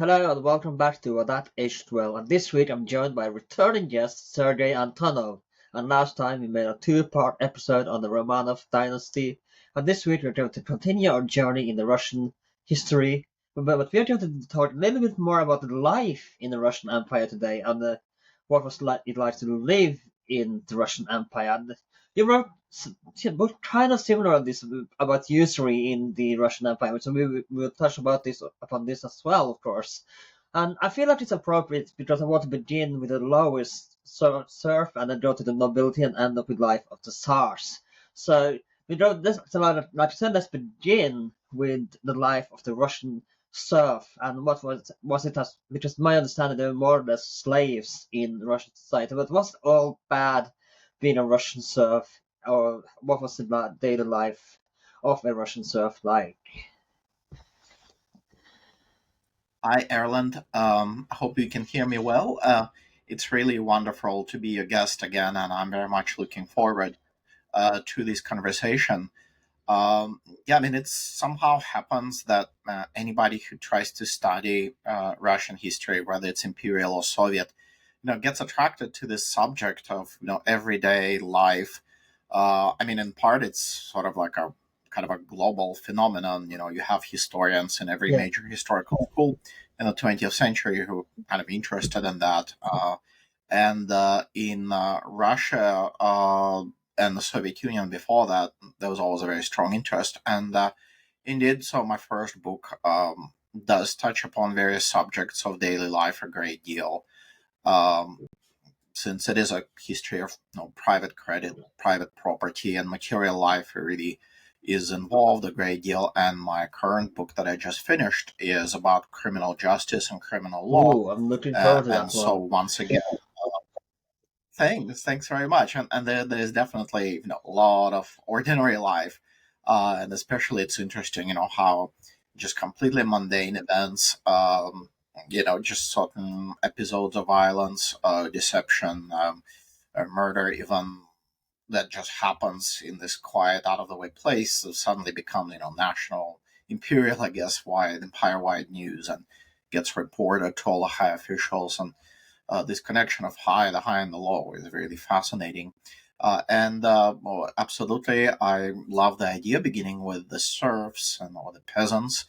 Hello and welcome back to That Aged Well. And this week I'm joined by returning guest Sergei Antonov. And last time we made a two-part episode on the Romanov dynasty. And this week we're going to continue our journey in the Russian history. But we're going to talk a little bit more about the life in the Russian Empire today and what was it like to live in the Russian Empire. And you wrote both kind of similar on this about usury in the Russian Empire, so we will touch about this upon this as well, of course. And I feel like it's appropriate because I want to begin with the lowest serf and then go to the nobility and end up with life of the Tsars. So we don't this so like I said, let's begin with the life of the Russian serf and what was it as because my understanding they were more or less slaves in Russian society, but was it all bad being a Russian serf or what was the daily life of a Russian serf like? Hi, Erlend. I hope you can hear me well. It's really wonderful to be a guest again, and I'm very much looking forward to this conversation. Yeah, I mean, it somehow happens that anybody who tries to study Russian history, whether it's imperial or Soviet, gets attracted to this subject of everyday life. I mean, in part, it's sort of like a kind of a global phenomenon. You have historians in every Yeah. major historical school in the 20th century who are kind of interested in that. And in Russia and the Soviet Union before that, there was always a very strong interest. And indeed, so my first book does touch upon various subjects of daily life a great deal. Um, since it is a history of private credit, private property, and material life, it really is involved a great deal. And my current book that I just finished is about criminal justice and criminal law. Oh, I'm looking forward to And that so one. once again, thanks very much. And there's definitely a lot of ordinary life, and especially it's interesting, how just completely mundane events, just certain episodes of violence, deception, murder, even that just happens in this quiet, out of the way place, so suddenly becomes national, imperial, I guess, wide, empire wide news, and gets reported to all the high officials and this connection of the high and the low is really fascinating. Well, absolutely, I love the idea beginning with the serfs and all the peasants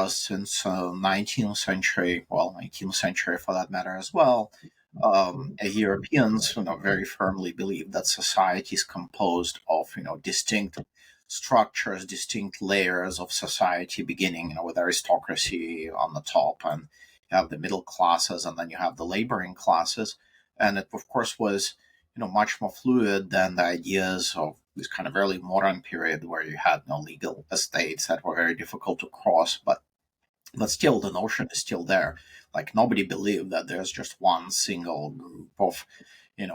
since 19th century, well, 19th century for that matter as well. Europeans, very firmly believe that society is composed of, distinct structures, distinct layers of society, beginning, with aristocracy on the top, and you have the middle classes, and then you have the laboring classes. And it, of course, was much more fluid than the ideas of this kind of early modern period where you had no legal estates that were very difficult to cross. But still, the notion is still there. Like nobody believed that there's just one single group of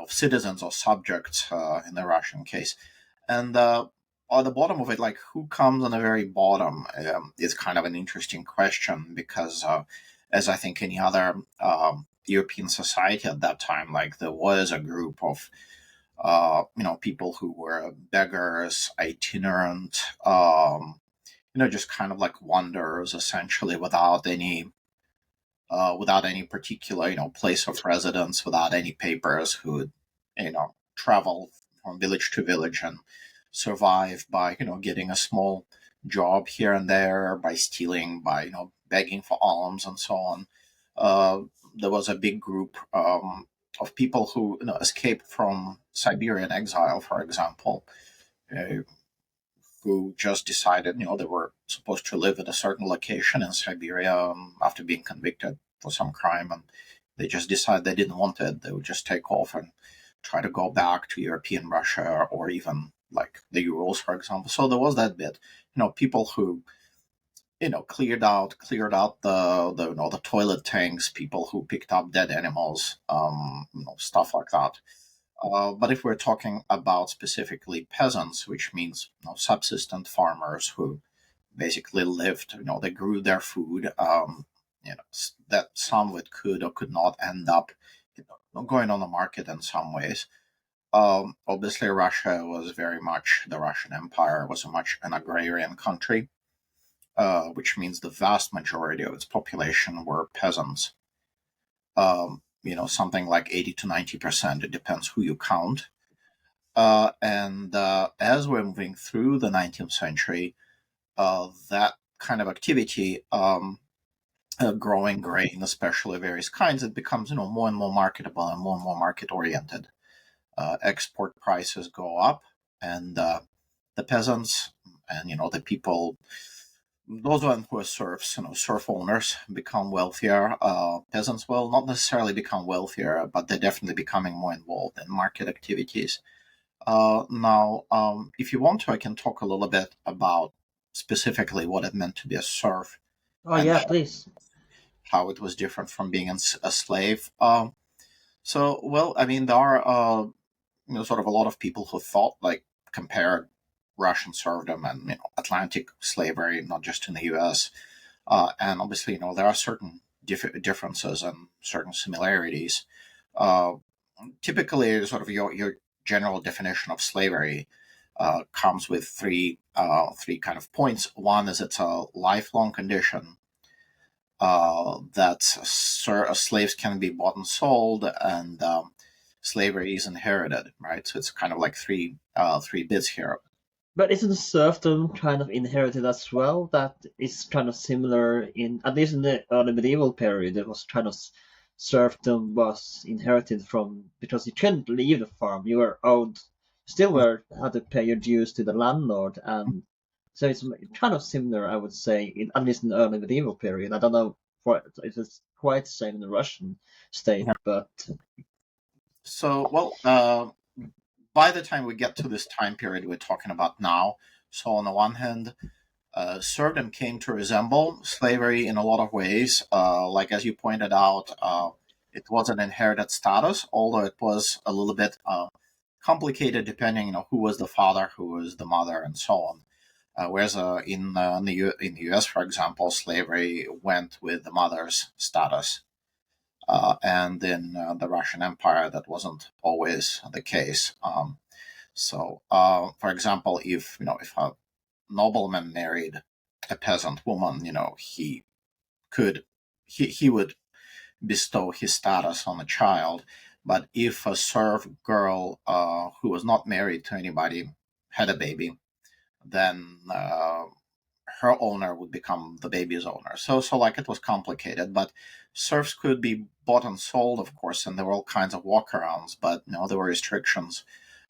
citizens or subjects in the Russian case. And at the bottom of it, like who comes on the very bottom, is kind of an interesting question because, as I think any other European society at that time, like there was a group of people who were beggars, itinerant, just kind of like wanderers, essentially, without any particular place of residence, without any papers, who would travel from village to village and survive by getting a small job here and there, by stealing, by begging for alms and so on. uh, there was a big group of people who escaped from Siberian exile, for example, uh, who just decided they were supposed to live at a certain location in Siberia after being convicted for some crime, and they just decided they didn't want it. They would just take off and try to go back to European Russia or even like the Urals, for example. So there was that bit, people who cleared out the toilet tanks, people who picked up dead animals, stuff like that. But if we're talking about specifically peasants, which means subsistent farmers who basically lived, they grew their food, that some of it could or could not end up going on the market in some ways. Obviously, Russia was very much, the Russian Empire was a much an agrarian country. which means the vast majority of its population were peasants. Something like 80 to 90%. It depends who you count. And as we're moving through the 19th century, that kind of activity, growing grain, especially various kinds, it becomes more and more marketable and more market oriented. Export prices go up, and the peasants and the people, those ones who are serfs, serf owners, become wealthier. Peasants will not necessarily become wealthier, but they're definitely becoming more involved in market activities. Now, if you want to, I can talk a little bit about specifically what it meant to be a serf Oh and yeah, please. how it was different from being a slave. Well, I mean, there are sort of a lot of people who thought like compared Russian serfdom and Atlantic slavery, not just in the U.S. And obviously, there are certain differences and certain similarities. Uh, Typically, sort of your general definition of slavery comes with three kind of points. One is it's a lifelong condition that slaves can be bought and sold, and slavery is inherited, right? So it's kind of like three bits here. But isn't serfdom kind of inherited as well? That is kind of similar in, at least in the early medieval period, it was kind of serfdom was inherited from, because you couldn't leave the farm. You were owed, still were, had to pay your dues to the landlord. And so it's kind of similar, I would say, in, at least in the early medieval period. I don't know if it's quite the same in the Russian state, but So, well, by the time we get to this time period we're talking about now, so on the one hand, serfdom came to resemble slavery in a lot of ways. Like as you pointed out, it was an inherited status, although it was a little bit complicated depending, who was the father, who was the mother, and so on. Whereas in the U.S., for example, slavery went with the mother's status, and in the Russian Empire, that wasn't always the case. For example, if a nobleman married a peasant woman, he would bestow his status on a child. But if a serf girl who was not married to anybody had a baby, then her owner would become the baby's owner. So like it was complicated, but serfs could be bought and sold, of course, and there were all kinds of walkarounds, but there were restrictions,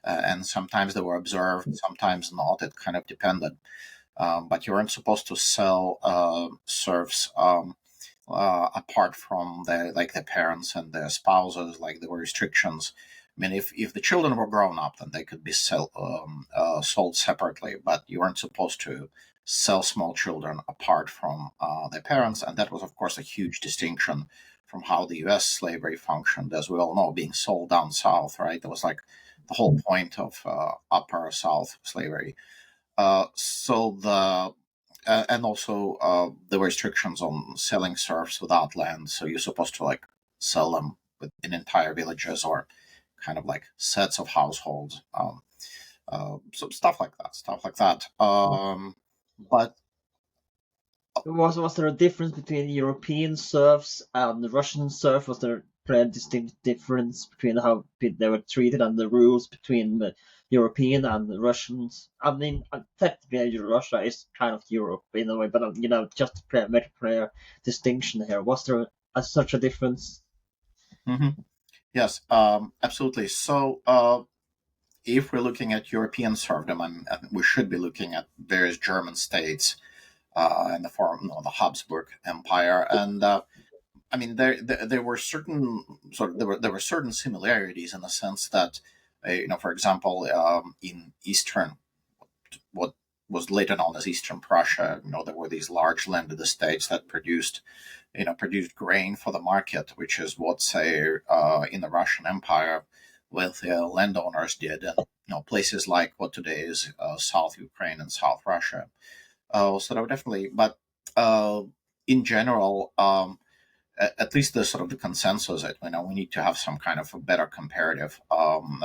and sometimes they were observed, sometimes not. It kind of depended. But you weren't supposed to sell serfs apart from their parents and their spouses. Like there were restrictions. I mean, if the children were grown up, then they could be sold separately. But you weren't supposed to sell small children apart from their parents, and that was, of course, a huge distinction from how the U.S. slavery functioned, as we all know, being sold down south. Right, that was like the whole point of upper South slavery. And also there were restrictions on selling serfs without land, so you're supposed to like sell them in entire villages or kind of like sets of households. So stuff like that. But was there a difference between European serfs and the Russian serf? Was there a distinct difference between how they were treated and the rules between the European and the Russians? I mean, technically, Russia is kind of Europe in a way, but just to make a clear distinction here, was there such a difference? mhm, yes, absolutely. So if we're looking at European serfdom, and we should be looking at various German states in the form of the Habsburg Empire, and I mean, there were certain there were certain similarities in the sense that, for example, in Eastern, what was later known as Eastern Prussia, there were these large landed estates that produced grain for the market, which is what, say, in the Russian Empire, wealthy landowners did, and places like what today is South Ukraine and South Russia. So there were definitely, but in general. At least the sort of the consensus that we need to have some kind of a better comparative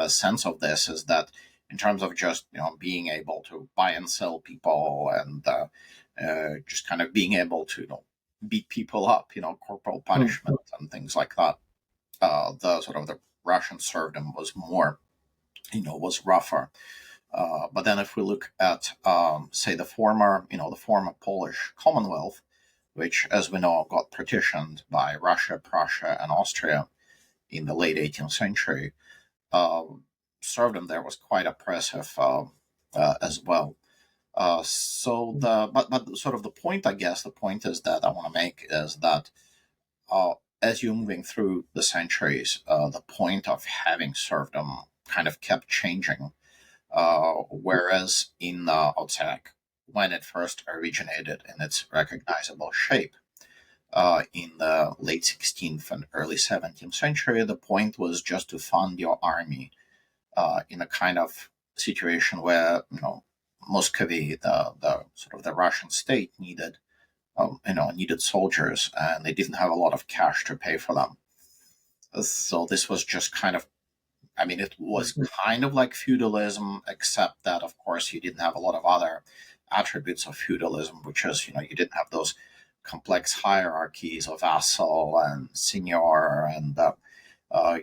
sense of this is that in terms of just being able to buy and sell people and just kind of being able to beat people up, corporal punishment and things like that. The sort of the Russian serfdom was more, was rougher. But then if we look at, say, the former Polish Commonwealth, which, as we know, got partitioned by Russia, Prussia, and Austria in the late 18th century, uh, serfdom there was quite oppressive as well. But sort of the point, I guess, the point is that I want to make is that as you're moving through the centuries, the point of having serfdom kind of kept changing. Whereas in, outside, when it first originated in its recognizable shape, in the late 16th and early 17th century, the point was just to fund your army in a kind of situation where Muscovy, the sort of the Russian state, needed soldiers, and they didn't have a lot of cash to pay for them. So this was just kind of, I mean, it was kind of like feudalism, except that, of course, you didn't have a lot of other attributes of feudalism, which is, you didn't have those complex hierarchies of vassal and seigneur, and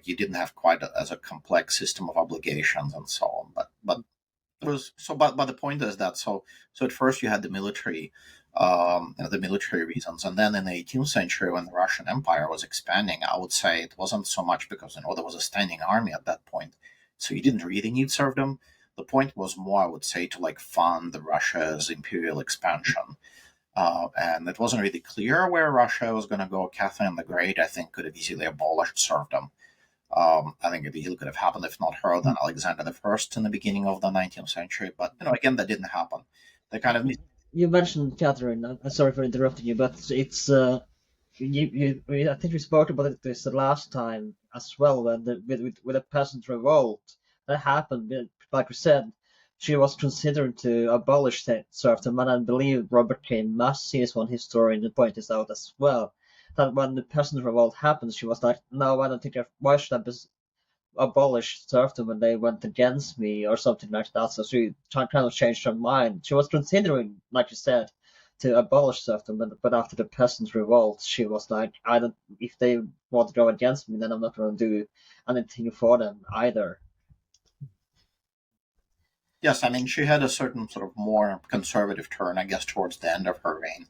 you didn't have quite as a complex system of obligations and so on. But it was so. But the point is that so at first you had the military. The military reasons, and then in the 18th century, when the Russian Empire was expanding, I would say it wasn't so much because there was a standing army at that point, so you didn't really need serfdom. The point was more, I would say, to like fund Russia's imperial expansion. And it wasn't really clear where Russia was going to go. Catherine the Great, I think, could have easily abolished serfdom. I think it easily could have happened, if not her, then Alexander the First in the beginning of the 19th century. But again, that didn't happen. They kind of You mentioned Catherine. Sorry for interrupting you, but it's I think we spoke about it this the last time as well when with a peasant revolt that happened. Like we said, she was considering to abolish serfdom, and I believe Robert K. Massey is one historian that pointed this out as well. That when the peasant revolt happened, she was like, "No, I don't think. Why should I abolish serfdom when they went against me or something like that?" So she kind of changed her mind. She was considering, like you said, to abolish serfdom, but after the peasants' revolt, she was like, I don't. If they want to go against me, then I'm not going to do anything for them either. Yes, I mean, she had a certain sort of more conservative turn, I guess, towards the end of her reign.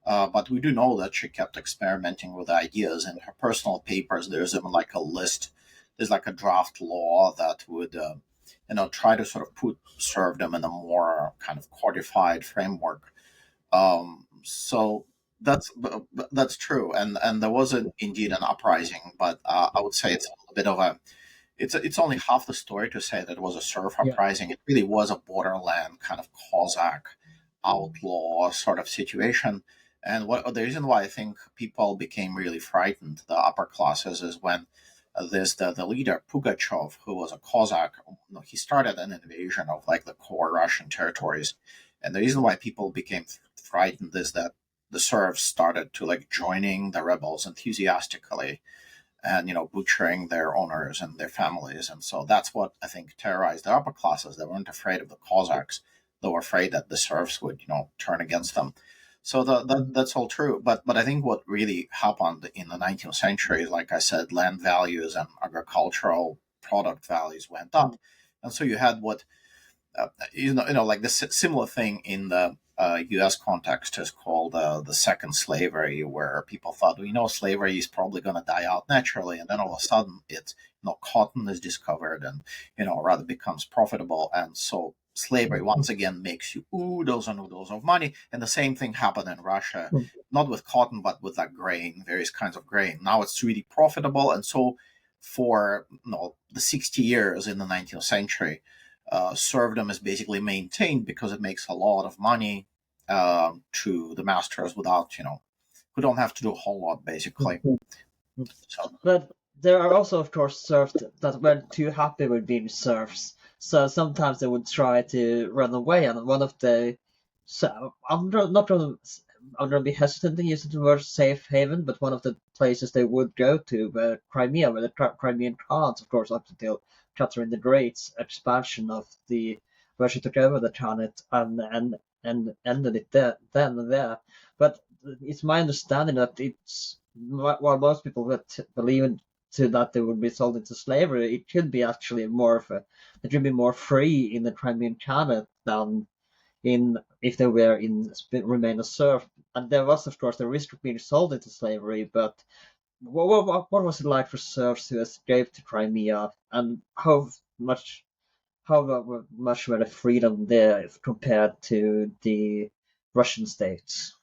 But we do know that she kept experimenting with ideas. In her personal papers, there's even like a list, there's like a draft law that would, try to sort of put serfdom in a more kind of codified framework. So that's true, and there was indeed an uprising, but I would say it's a bit of a it's only half the story to say that it was a serf Yeah. uprising. It really was a borderland kind of Cossack outlaw sort of situation. And what the reason why I think people became really frightened, the upper classes, is when there's the leader Pugachev, who was a Cossack. He started an invasion of like the core Russian territories, and the reason why people became frightened is that the serfs started to like joining the rebels enthusiastically and butchering their owners and their families, and so that's what I think terrorized the upper classes. They weren't afraid of the Cossacks; they were afraid that the serfs would turn against them. So that's all true, but I think what really happened in the 19th century, like I said, land values and agricultural product values went up, and so you had what like the similar thing in the U.S. context is called the second slavery, where people thought, slavery is probably going to die out naturally, and then all of a sudden, it's cotton is discovered, and rather becomes profitable, and so slavery once again makes you oodles and oodles of money. And the same thing happened in Russia, not with cotton, but with like grain, various kinds of grain. Now it's really profitable, and so for the 60 years in the 19th century serfdom is basically maintained because it makes a lot of money to the masters without, who don't have to do a whole lot, basically. So, But there are also, of course, serfs that weren't too happy with being serfs. So sometimes they would try to run away. And one of the, so not going to, I'm going to be hesitant in using the word safe haven, but one of the places they would go to were Crimea, where the Crimean Khans, of course, up until Catherine the Great's expansion of where she took over the Khanate, and ended it then and there. But it's my understanding that it's while most people would believe to that they would be sold into slavery, it could be actually more of a it should be more free in the Crimean Khanate than in if they were in remain a serf. And there was of course the risk of being sold into slavery, but what was it like for serfs who escaped to Crimea, and how much were the freedom there compared to the Russian states?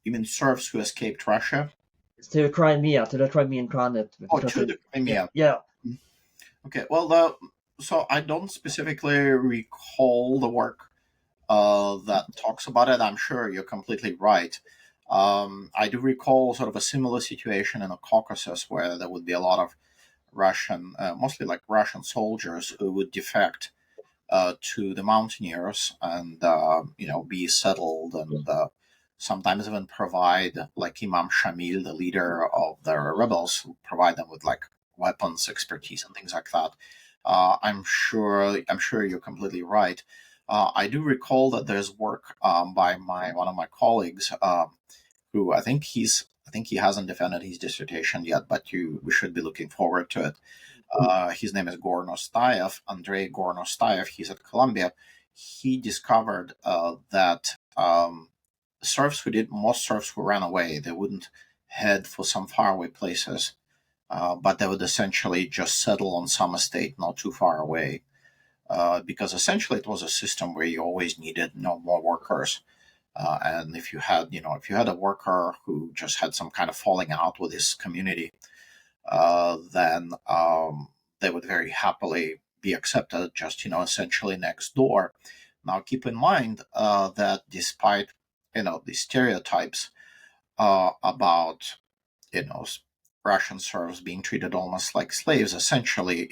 You mean serfs who escaped Russia? To Crimea, to the Crimean Khanate, Oh, because to the Crimea. yeah. Okay, well, so I don't specifically recall the work that talks about it. I'm sure you're completely right. I do recall sort of a similar situation in the Caucasus where there would be a lot of Russian, mostly like Russian soldiers who would defect to the mountaineers and be settled and sometimes even provide like Imam Shamil, the leader of the rebels, provide them with like weapons expertise and things like that. I'm sure you're completely right. I do recall that there's work by one of my colleagues who I think he hasn't defended his dissertation yet, but we should be looking forward to it. His name is Gornostayev, Andrei Gornostayev. He's at Columbia. He discovered that most serfs who ran away, they wouldn't head for some faraway places, but they would essentially just settle on some estate not too far away. Because essentially it was a system where you always needed more workers. And if you had a worker who just had some kind of falling out with his community, then they would very happily be accepted just, essentially next door. Now, keep in mind that despite, the stereotypes about, you know, Russian serfs being treated almost like slaves, essentially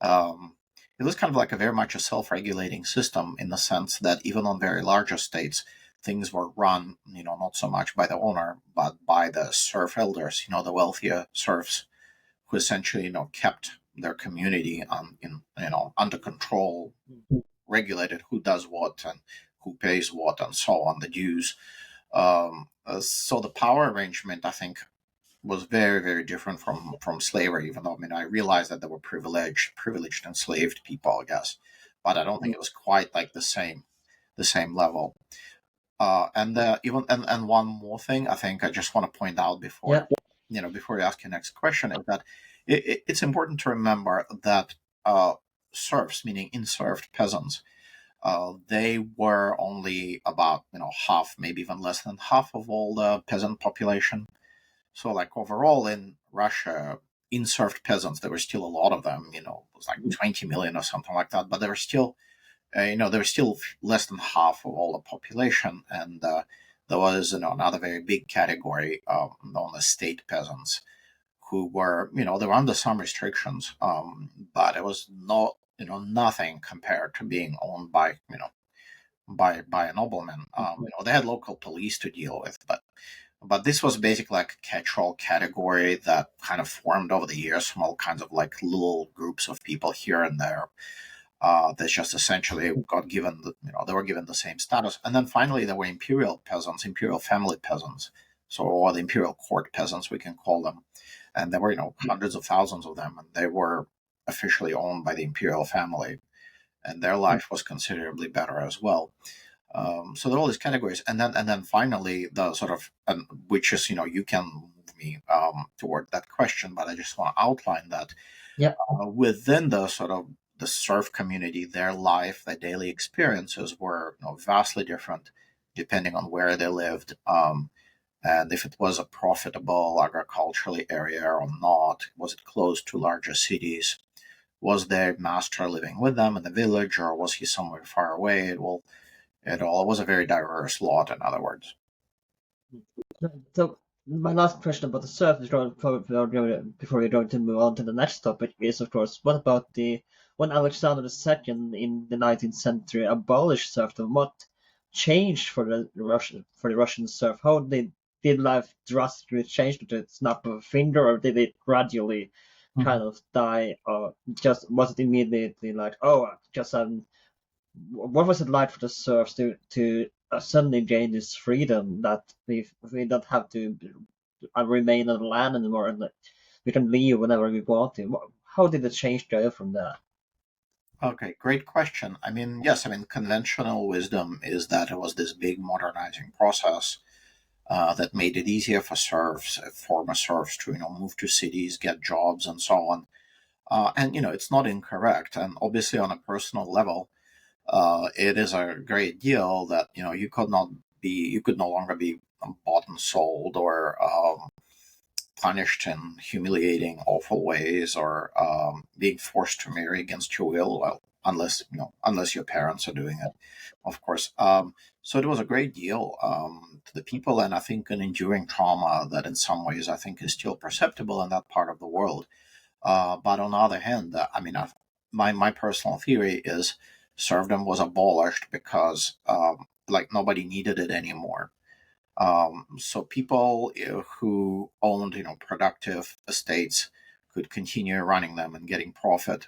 um, it was kind of like a very much a self-regulating system in the sense that even on very large estates, things were run, not so much by the owner, but by the serf elders, the wealthier serfs who essentially, kept their community under control, regulated who does what and who pays what and so on, the dues. So the power arrangement, I think, was very, very different from slavery. Even though I realized that there were privileged enslaved people, I guess, but I don't think it was quite like the same level. And one more thing, I think I just want to point out Yeah. before you ask your next question, is that it's important to remember that serfs, meaning inserved peasants, they were only about half, maybe even less than half of all the peasant population. So, like overall in Russia, inserved peasants, there were still a lot of them. It was like 20 million or something like that. But there were still less than half of all the population, and there was another very big category known as state peasants, who were they were under some restrictions, but it was nothing compared to being owned by a nobleman. They had local police to deal with, but this was basically like a catch-all category that kind of formed over the years from all kinds of like little groups of people here and there. That just essentially got given they were given the same status. And then finally there were imperial peasants, imperial family peasants, or the imperial court peasants, we can call them. And there were hundreds of thousands of them, and they were officially owned by the imperial family, and their life was considerably better as well. So there are all these categories, and then finally the sort of, which is you can move me toward that question, but I just want to outline that Yeah. within the sort of the serf community, their life, their daily experiences were vastly different depending on where they lived, and if it was a profitable agriculturally area or not. Was it close to larger cities? Was their master living with them in the village, or was he somewhere far away? It was a very diverse lot, in other words. So my last question about the serf is before we're going to move on to the next topic is, of course, what about when Alexander II in the 19th century abolished serfdom? What changed for the Russian serf? How did life drastically change with the snap of a finger, or did it gradually kind of die, or just was it immediately like, oh, just what was it like for the serfs to suddenly gain this freedom that we don't have to remain on the land anymore, and that we can leave whenever we want to? How did the change go from there? Okay, great question. I mean, yes, I mean, conventional wisdom is that it was this big modernizing process that made it easier for serfs, former serfs, to move to cities, get jobs, and so on. And it's not incorrect. And obviously, on a personal level, it is a great deal that you could no longer be bought and sold or punished in humiliating, awful ways, or being forced to marry against your will. Well, unless your parents are doing it, of course. So it was a great deal to the people, and I think an enduring trauma that, in some ways, I think is still perceptible in that part of the world. But on the other hand, I mean, my personal theory is serfdom was abolished because like nobody needed it anymore. So people who owned, productive estates could continue running them and getting profit,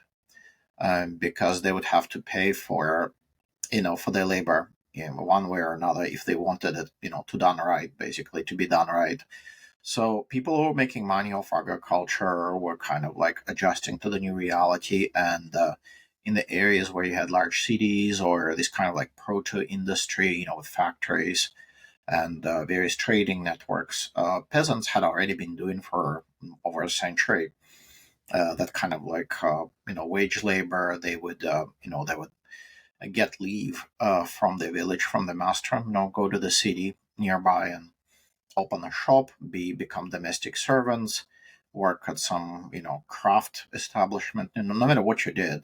because they would have to pay for their labor, one way or another, if they wanted it, to done right, basically to be done right. So people who were making money off agriculture were kind of like adjusting to the new reality, and in the areas where you had large cities or this kind of like proto industry, with factories and various trading networks, peasants had already been doing for over a century. That kind of like wage labor. They would get leave from the village, from the master, go to the city nearby and open a shop, become domestic servants, work at some craft establishment. No matter what you did.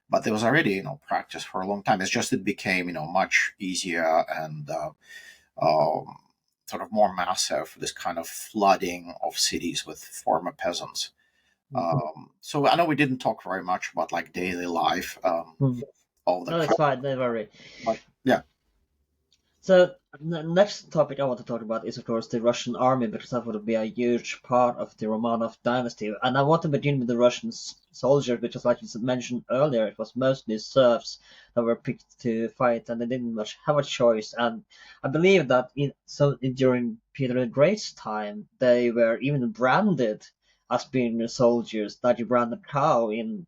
But there was already practice for a long time. It's just it became much easier and um, sort of more massive, this kind of flooding of cities with former peasants. So I know we didn't talk very much about like daily life Hmm. of the No, it's country, fine, don't worry. but yeah, So the next topic I want to talk about is, of course, the Russian army, because that would be a huge part of the Romanov dynasty. And I want to begin with the Russian soldiers, because, like you mentioned earlier, it was mostly serfs that were picked to fight, and they didn't much have a choice. And I believe that during Peter the Great's time, they were even branded as being soldiers, like you brand a cow in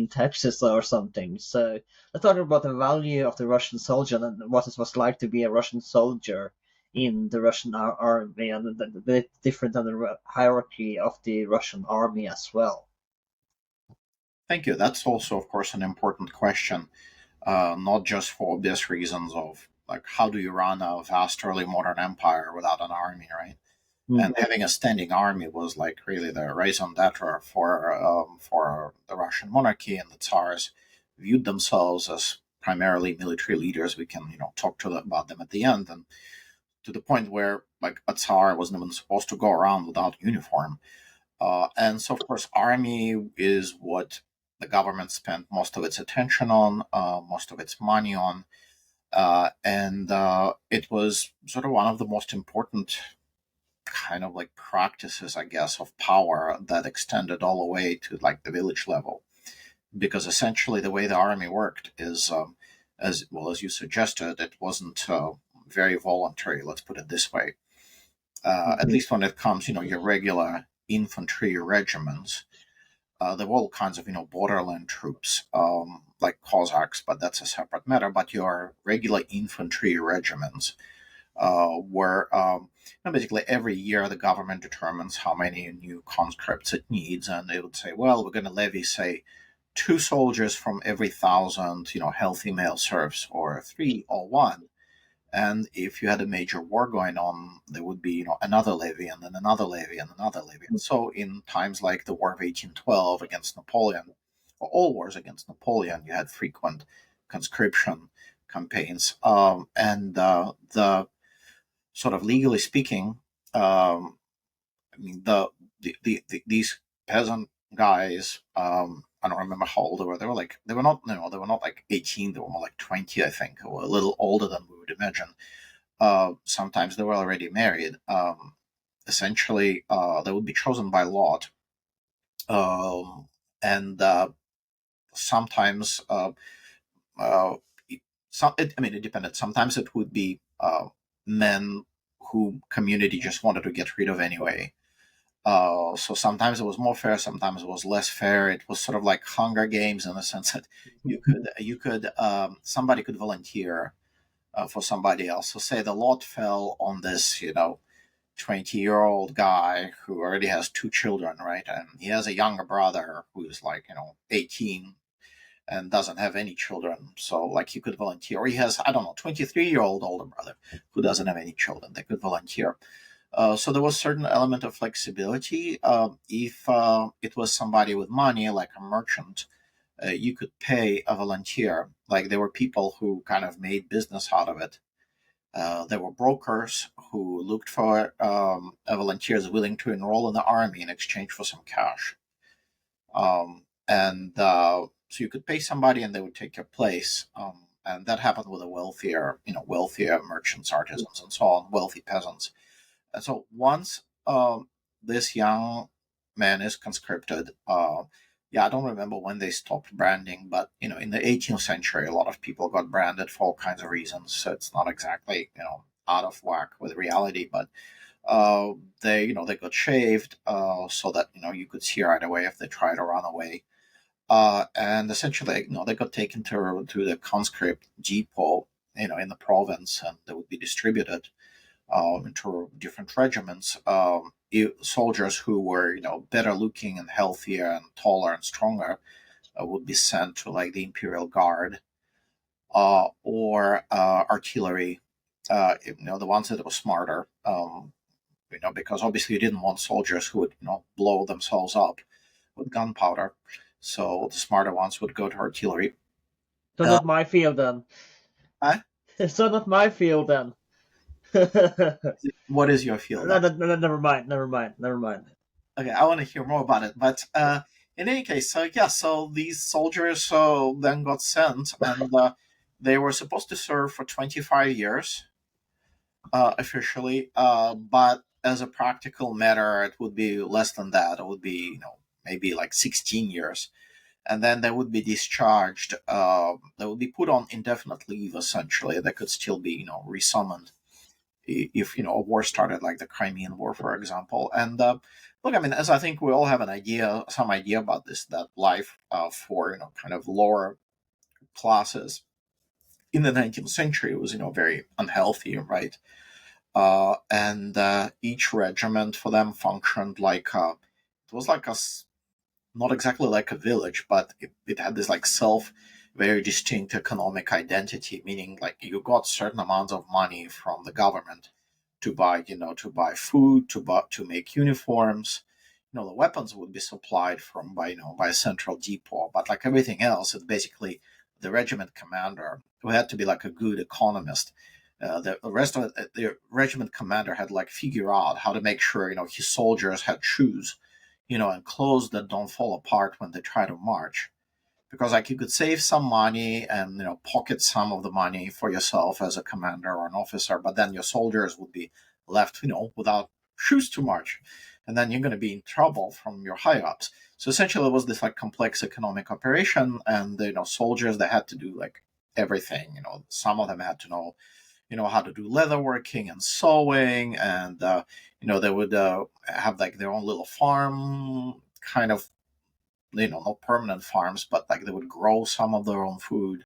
Texas or something. So let's talk about the value of the Russian soldier and what it was like to be a Russian soldier in the Russian army, and the different and the hierarchy of the Russian army as well. thank you. That's also, of course, an important question, not just for obvious reasons of like how do you run a vast early modern empire without an army, right? Mm. And having a standing army was like really the raison d'etre for the Russian monarchy, and the Tsars viewed themselves as primarily military leaders. We can talk about them at the end, and to the point where like a Tsar wasn't even supposed to go around without uniform. And so, of course, army is what the government spent most of its attention on, most of its money on, and it was sort of one of the most important kind of like practices, I guess, of power that extended all the way to like the village level. Because essentially, the way the army worked is, as well as you suggested, it wasn't very voluntary. Let's put it this way. At Mhm. least when it comes, your regular infantry regiments, there were all kinds of borderland troops, like Cossacks, but that's a separate matter. But your regular infantry regiments where basically every year the government determines how many new conscripts it needs, and they would say, well, we're going to levy, say, two soldiers from every thousand, healthy male serfs, or three or one. And if you had a major war going on, there would be, another levy, and then another levy, and another levy. And so, in times like the War of 1812 against Napoleon, or all wars against Napoleon, you had frequent conscription campaigns, and the sort of legally speaking, I mean, these peasant guys, I don't remember how old they were. They were like, they were not, they were not like 18. They were more like 20, I think, or a little older than we would imagine. Sometimes they were already married. Essentially, they would be chosen by lot. And sometimes uh, I mean, it depended. Sometimes it would be men who community just wanted to get rid of anyway. So sometimes it was more fair, sometimes it was less fair. It was sort of like Hunger Games in the sense that you could somebody could volunteer for somebody else. So say the lot fell on this, 20-year-old guy who already has two children, right? And he has a younger brother who's like, 18 and doesn't have any children. So like he could volunteer. Or he has, I don't know, 23-year-old older brother who doesn't have any children. They could volunteer. So there was a certain element of flexibility. If it was somebody with money, like a merchant, you could pay a volunteer. Like there were people who kind of made business out of it. There were brokers who looked for volunteers willing to enroll in the army in exchange for some cash. And so you could pay somebody and they would take your place. And that happened with the wealthier merchants, artisans, and so on, wealthy peasants. And so once this young man is conscripted, yeah, I don't remember when they stopped branding, but in the 18th century, a lot of people got branded for all kinds of reasons. So it's not exactly out of whack with reality, but they got shaved so that you could see right away if they tried to run away. And essentially, they got taken to the conscript depot, in the province, and they would be distributed into different regiments. Soldiers who were, better looking and healthier and taller and stronger would be sent to like the Imperial Guard or artillery. The ones that were smarter. Because obviously you didn't want soldiers who would, blow themselves up with gunpowder. So the smarter ones would go to artillery. So Uh, not my field then. uh, So not my field then. what is your field? Never mind. Never mind. Never mind. Okay, I want to hear more about it. But in any case, so yeah, so these soldiers then got sent, and they were supposed to serve for 25 years officially, but as a practical matter, it would be less than that. It would be, maybe like 16 years. And then they would be discharged. They would be put on indefinite leave, essentially. They could still be, resummoned if a war started, like the Crimean War, for example. And look, I mean, as I think we all have some idea about this, that life for kind of lower classes in the 19th century was very unhealthy, right? And each regiment for them functioned like it was like not exactly like a village, but it had this like very distinct economic identity, meaning like you got certain amounts of money from the government to buy food, to make uniforms. The weapons would be supplied from by a central depot, but like everything else, it's basically the regiment commander who had to be like a good economist. The rest of the regiment commander had like figure out how to make sure his soldiers had shoes, and clothes that don't fall apart when they try to march. Because like you could save some money and pocket some of the money for yourself as a commander or an officer, but then your soldiers would be left without shoes to march, and then you're going to be in trouble from your high ups. So essentially, it was this like complex economic operation, and soldiers that had to do like everything. Some of them had to know how to do leatherworking and sewing, and they would have like their own little farm, kind of, not permanent farms, but like they would grow some of their own food.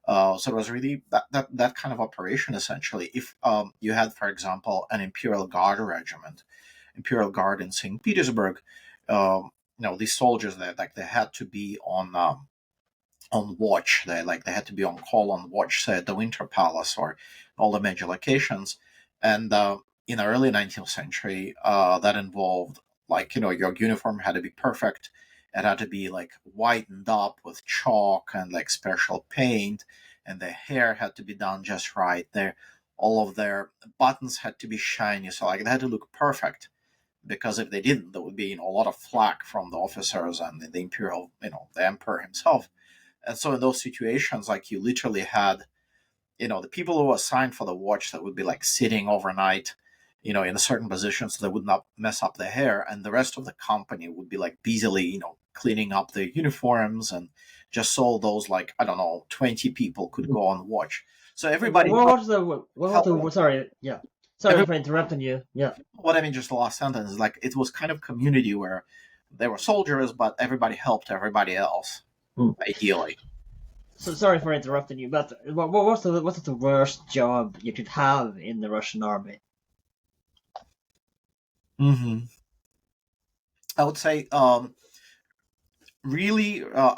So it was really that kind of operation essentially. If you had, for example, an Imperial Guard regiment, Imperial Guard in St. Petersburg, these soldiers, they had to be on watch. They had to be on call, on watch, say at the Winter Palace or all the major locations. And in the early 19th century, that involved like your uniform had to be perfect. It had to be like whitened up with chalk and like special paint, and the hair had to be done just right. All of their buttons had to be shiny, so like they had to look perfect. Because if they didn't, there would be a lot of flack from the officers and the imperial, the emperor himself. And so in those situations, like you literally had, the people who were assigned for the watch that would be like sitting overnight, in a certain position so they would not mess up their hair. And the rest of the company would be like busily, cleaning up their uniforms and just so those, like, I don't know, 20 people could go and watch. So What everybody was the sorry, yeah, sorry every, for interrupting you. Yeah. what I mean, just the last sentence is like it was kind of community where there were soldiers, but everybody helped everybody else, Hmm. ideally. So sorry for interrupting you, but what's the worst job you could have in the Russian army? Hmm. I would say, I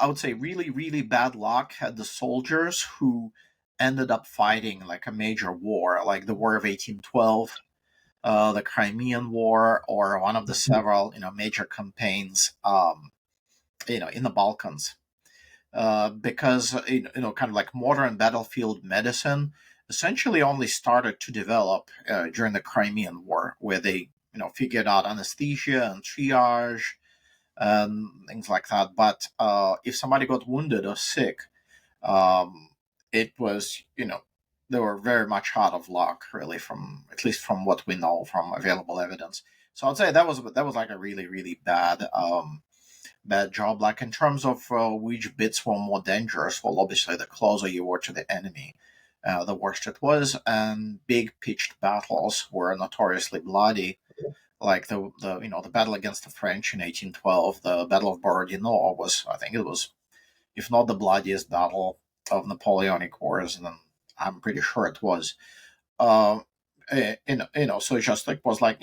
would say really, really bad luck had the soldiers who ended up fighting like a major war, like the War of 1812, the Crimean War, or one of the several, major campaigns, in the Balkans. Because kind of like modern battlefield medicine essentially only started to develop during the Crimean War, where they figured out anesthesia and triage and things like that. But if somebody got wounded or sick, um, it was they were very much out of luck, really, from at least from what we know from available evidence. So I'd say that was like a really, really bad job. Like in terms of which bits were more dangerous, well, obviously the closer you were to the enemy, the worse it was. And big pitched battles were notoriously bloody. Like the battle against the French in 1812, the Battle of Borodino was, I think it was, if not the bloodiest battle of Napoleonic Wars, then I'm pretty sure it was. Uh, so it just like was like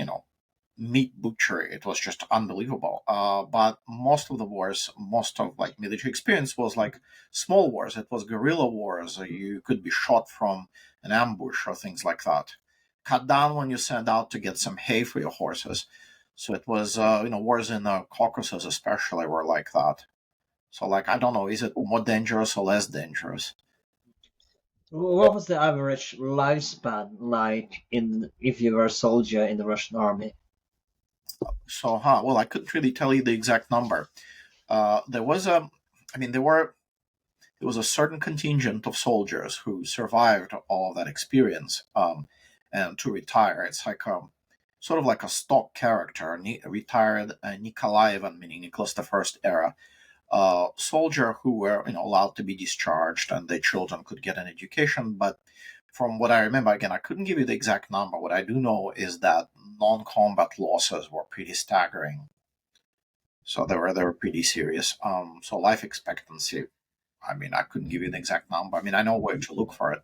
meat butchery. It was just unbelievable. But most of the wars, most of like military experience was like small wars. It was guerrilla wars. You could be shot from an ambush or things like that. Cut down when you send out to get some hay for your horses. So it was, wars in the Caucasus especially were like that. So like I don't know, is it more dangerous or less dangerous? What was the average lifespan like in if you were a soldier in the Russian army? So, well, I couldn't really tell you the exact number. There was I mean, there was a certain contingent of soldiers who survived all of that experience, and to retire. It's like sort of like a stock character, retired Nikolaevan, meaning Nicholas the First era, soldier who were allowed to be discharged and their children could get an education. But from what I remember, again, I couldn't give you the exact number. What I do know is that non-combat losses were pretty staggering. So they were pretty serious. So life expectancy, I mean, I couldn't give you an exact number. I mean, I know where to look for it,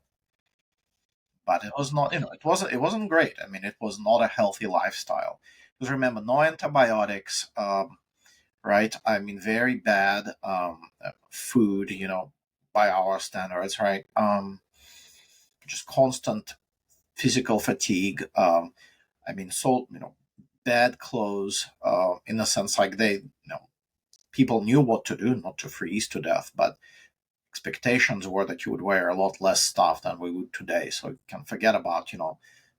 but it was not, it wasn't great. I mean, it was not a healthy lifestyle. Because remember, no antibiotics, right? I mean, very bad food, by our standards, right? Just constant physical fatigue. I mean, so bad clothes. In a sense, like people knew what to do, not to freeze to death, but expectations were that you would wear a lot less stuff than we would today. So you can forget about,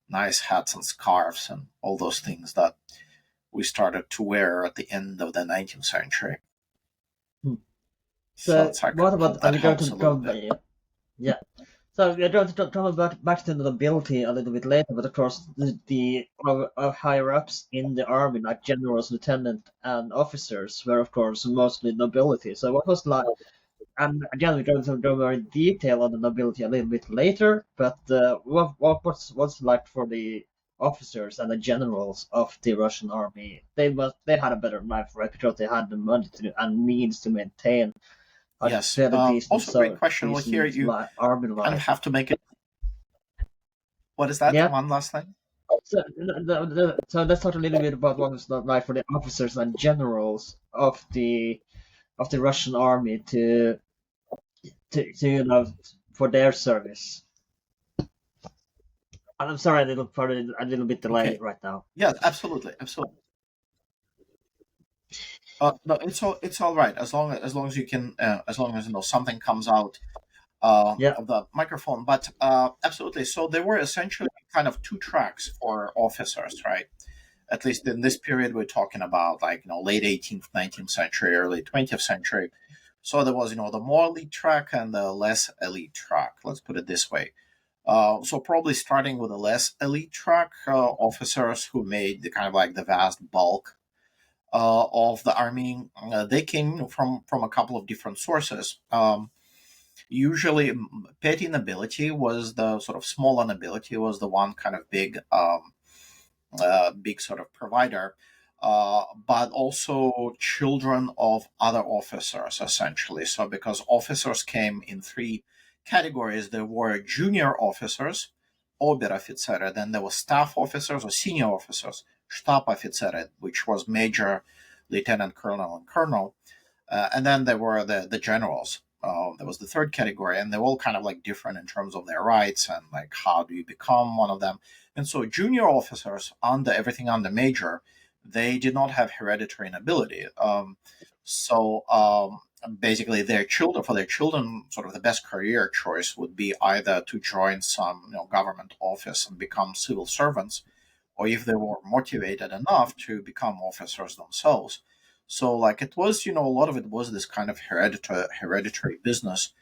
nice hats and scarves and all those things that we started to wear at the end of the 19th century. Hmm. So So it's like, what I about hope are that we going to helps a little talk bit. about, yeah. So we're going to talk about back to the nobility a little bit later, but of course our higher ups in the army, like generals, lieutenant, and officers, were of course mostly nobility. So what was like, and again we're going to go more in detail on the nobility a little bit later, but what's like for the officers and the generals of the Russian army? They had a better life, right? Because they had the money to and means to maintain a Yes. fairly decent, Also, great so question. Well, here decent you army kind of life. have to make it. What is that? Yeah. One last thing? So let's talk a little bit about what it's not like for the officers and generals of the Russian army to for their service. And I'm sorry, a little bit delayed Okay. right now. Yes, absolutely, absolutely. No, it's all right as long as you can, as long as something comes out Yeah, of the microphone. But absolutely. So there were essentially kind of two tracks for officers, right? At least in this period, we're talking about like late 18th, 19th century, early 20th century. So there was the more elite track and the less elite track. Let's put it this way. So probably starting with the less elite track, officers who made the kind of like the vast bulk of the army, they came from a couple of different sources. Usually, petty nobility was the sort of smaller nobility was the one kind of big sort of provider, but also children of other officers, essentially. So, because officers came in three categories, there were junior officers, Oberoffiziere, then there were staff officers or senior officers, Staboffiziere, which was major, lieutenant colonel, and colonel. And then there were the generals. There was the third category, and they're all kind of like different in terms of their rights and like how do you become one of them. And so junior officers under everything under major, they did not have hereditary nobility. So basically, for their children, sort of the best career choice would be either to join some government office and become civil servants, or if they were motivated enough to become officers themselves. So, like it was, a lot of it was this kind of hereditary business,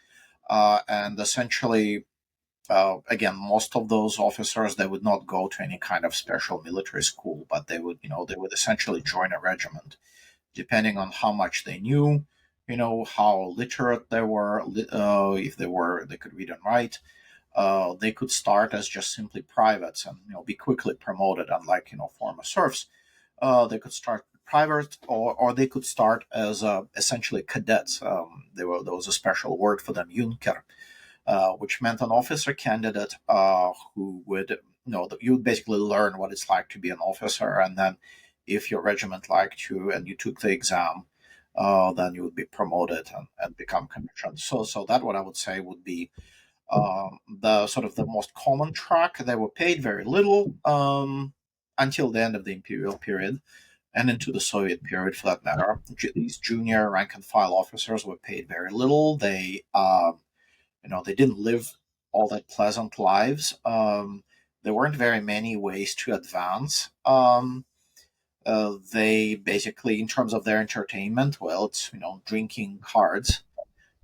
and essentially, again, most of those officers they would not go to any kind of special military school, but they would essentially join a regiment, depending on how much they knew, how literate they were, if they could read and write. They could start as just simply privates and be quickly promoted, unlike former serfs. They could start private, or they could start as essentially cadets. There was a special word for them, Junker, which meant an officer candidate who would you would basically learn what it's like to be an officer, and then if your regiment liked you and you took the exam, then you would be promoted and become commissioned. So that what I would say would be the sort of the most common track. They were paid very little until the end of the imperial period and into the Soviet period, for that matter. These junior rank and file officers were paid very little. They didn't live all that pleasant lives. There weren't very many ways to advance. They basically, in terms of their entertainment, well, it's drinking cards,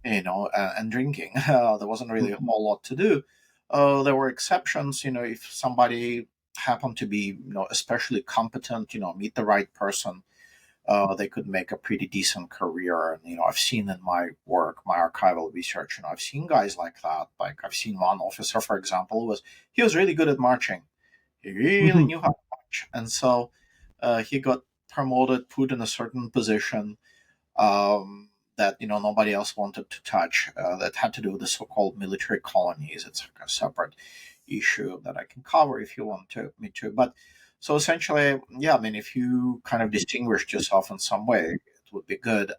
and drinking. There wasn't really a whole lot to do. There were exceptions, if somebody happened to be, especially competent, meet the right person, they could make a pretty decent career. And, I've seen in my work, my archival research, I've seen guys like that. Like I've seen one officer, for example, he was really good at marching. He really Mhm. knew how to march. And so he got promoted, put in a certain position, that nobody else wanted to touch. That had to do with the so-called military colonies. It's like a separate issue that I can cover if you want me to. But so essentially, yeah, I mean, if you kind of distinguished yourself in some way, it would be good.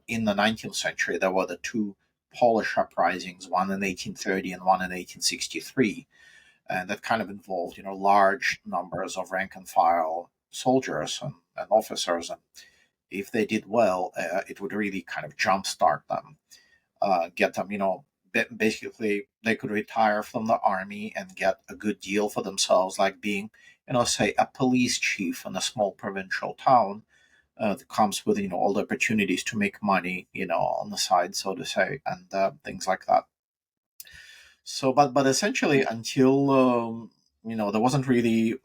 In the 19th century, there were the two Polish uprisings, one in 1830 and one in 1863, and that kind of involved large numbers of rank and file soldiers and officers, and if they did well, it would really kind of jumpstart them, get them, basically they could retire from the army and get a good deal for themselves, like being, say a police chief in a small provincial town. That comes with all the opportunities to make money, on the side, so to say, and things like that. So, but essentially, until there wasn't really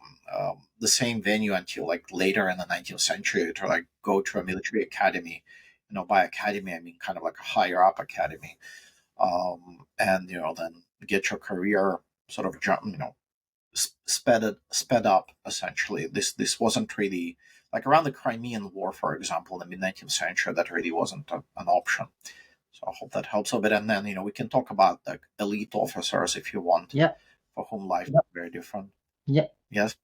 the same venue until like later in the 19th century to like go to a military academy. By academy I mean kind of like a higher up academy, and then get your career sort of jump, sped up. Essentially, this wasn't really like around the Crimean War, for example, in the mid 19th century. That really wasn't an option. So I hope that helps a bit. And then, we can talk about the elite officers if you want, Yeah, for whom life is very different. yeah. Yes.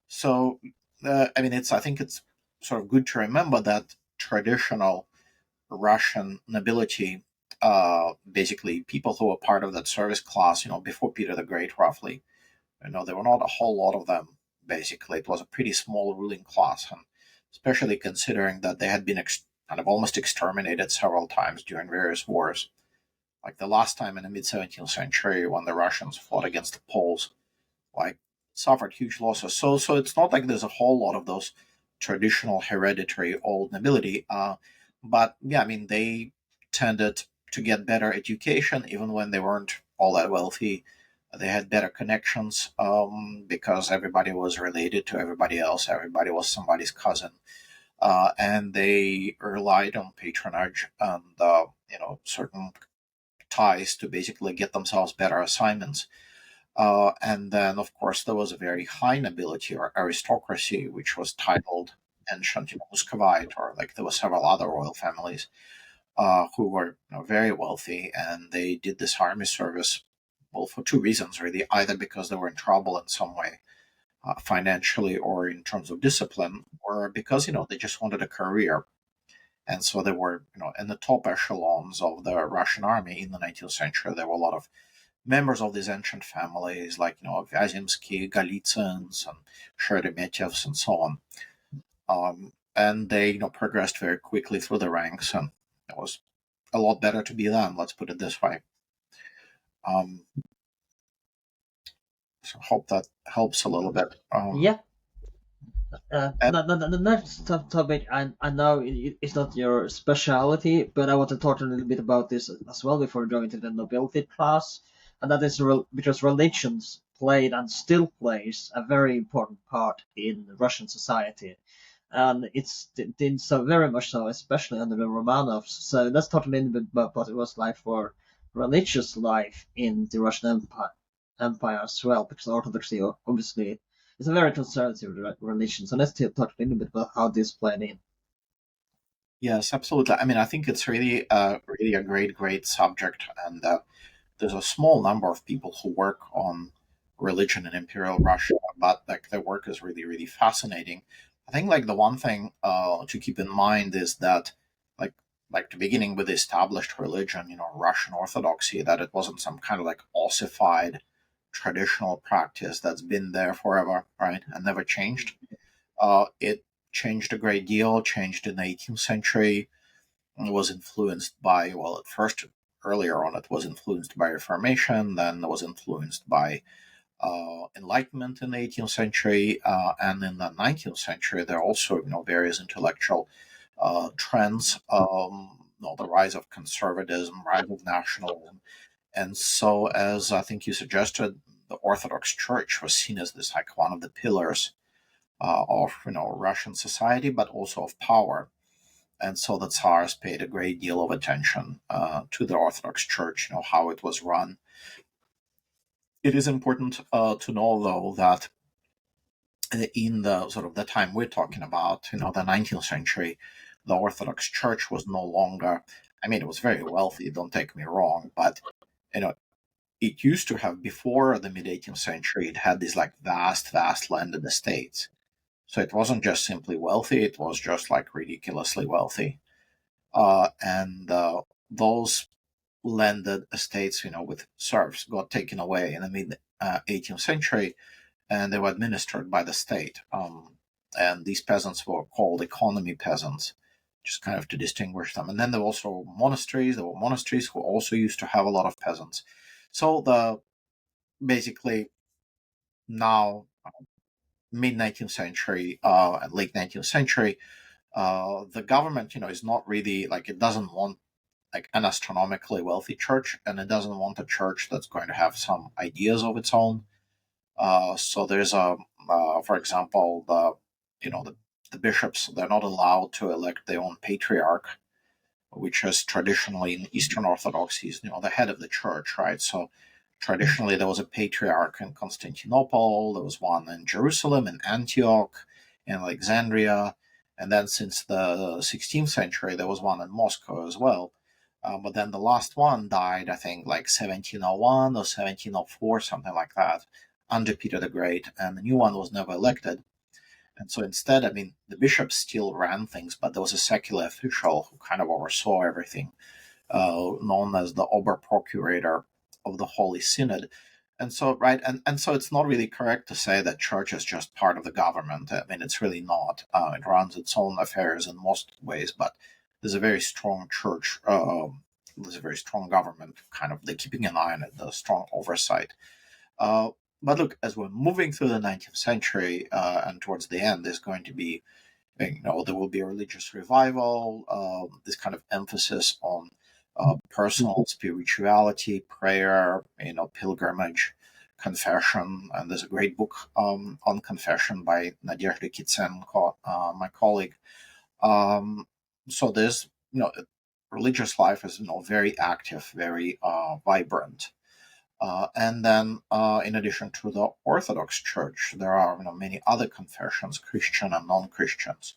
So, I mean, I think it's sort of good to remember that traditional Russian nobility, basically people who were part of that service class, before Peter the Great, roughly, there were not a whole lot of them. Basically, it was a pretty small ruling class, and especially considering that they had been kind of almost exterminated several times during various wars. Like the last time in the mid 17th century when the Russians fought against the Poles, like suffered huge losses. So it's not like there's a whole lot of those traditional hereditary old nobility. But yeah, I mean they tended to get better education even when they weren't all that wealthy. They had better connections, because everybody was related to everybody else. Everybody was somebody's cousin. and they relied on patronage and certain ties to basically get themselves better assignments. And then, of course, there was a very high nobility or aristocracy, which was titled ancient Muscovite, or like there were several other royal families who were very wealthy, and they did this army service, well, for two reasons, really: either because they were in trouble in some way, financially or in terms of discipline, or because they just wanted a career. And so they were in the top echelons of the Russian army in the 19th century. There were a lot of members of these ancient families, like Vyazemsky, Golitsins, and Sheremetyevs, and so on. And they progressed very quickly through the ranks, and it was a lot better to be them. Let's put it this way. Um, so hope that helps a little bit. Yeah. And The next topic, I know it's not your specialty, but I want to talk a little bit about this as well before going to the nobility class, and that is because religions played and still plays a very important part in Russian society, and it's did so very much so, especially under the Romanovs. So let's talk a little bit about what it was like for religious life in the Russian Empire as well, because Orthodoxy obviously is a very conservative religion. So let's talk a little bit about how this played in. yes, absolutely. I mean, I think it's really a great subject, and there's a small number of people who work on religion in Imperial Russia, but like their work is really fascinating. I think like the one thing to keep in mind is that like like the beginning with the established religion, Russian Orthodoxy, that it wasn't some kind of like ossified traditional practice that's been there forever, right, and never changed. It changed a great deal, changed in the 18th century, and was influenced by, well, at first, earlier on, it was influenced by Reformation, then it was influenced by Enlightenment in the 18th century, and in the 19th century, there are also, various intellectual trends, the rise of conservatism, rise of nationalism. And so, as I think you suggested, the Orthodox Church was seen as this like one of the pillars of Russian society, but also of power. And so the Tsars paid a great deal of attention to the Orthodox Church, how it was run. It is important to know, though, that in the sort of the time we're talking about, the 19th century, the Orthodox Church was no longer. I mean, it was very wealthy. Don't take me wrong, but you know, it used to have, before the mid 18th century, it had these like vast landed estates. So it wasn't just simply wealthy; it was just like ridiculously wealthy. And those landed estates, with serfs, got taken away in the mid 18th century, and they were administered by the state. And these peasants were called economy peasants, just kind of to distinguish them. And then there were also monasteries. There were monasteries who also used to have a lot of peasants. So the basically now mid 19th century and late 19th century, the government, is not really like, it doesn't want like an astronomically wealthy church, and it doesn't want a church that's going to have some ideas of its own. So there's for example, the bishops, they're not allowed to elect their own patriarch, which is traditionally in Eastern Orthodoxy, is, the head of the church, right? So traditionally there was a patriarch in Constantinople, there was one in Jerusalem, in Antioch, in Alexandria, and then since the 16th century there was one in Moscow as well. But then the last one died, I think, like 1701 or 1704, something like that, under Peter the Great, and the new one was never elected. And so instead, I mean, the bishops still ran things, but there was a secular official who kind of oversaw everything, known as the Oberprocurator of the Holy Synod. And so, right, and so it's not really correct to say that church is just part of the government. I mean, it's really not. It runs its own affairs in most ways, but there's a very strong church. There's a very strong government, kind of, they're keeping an eye on it, the strong oversight. Uh, but look, as we're moving through the 19th century and towards the end, there's going to be, there will be a religious revival, this kind of emphasis on personal spirituality, prayer, pilgrimage, confession. And there's a great book on confession by Nadezhda Kitsenko, my colleague. So there's, religious life is, very active, very vibrant. And then, in addition to the Orthodox Church, there are, many other confessions, Christian and non-Christians.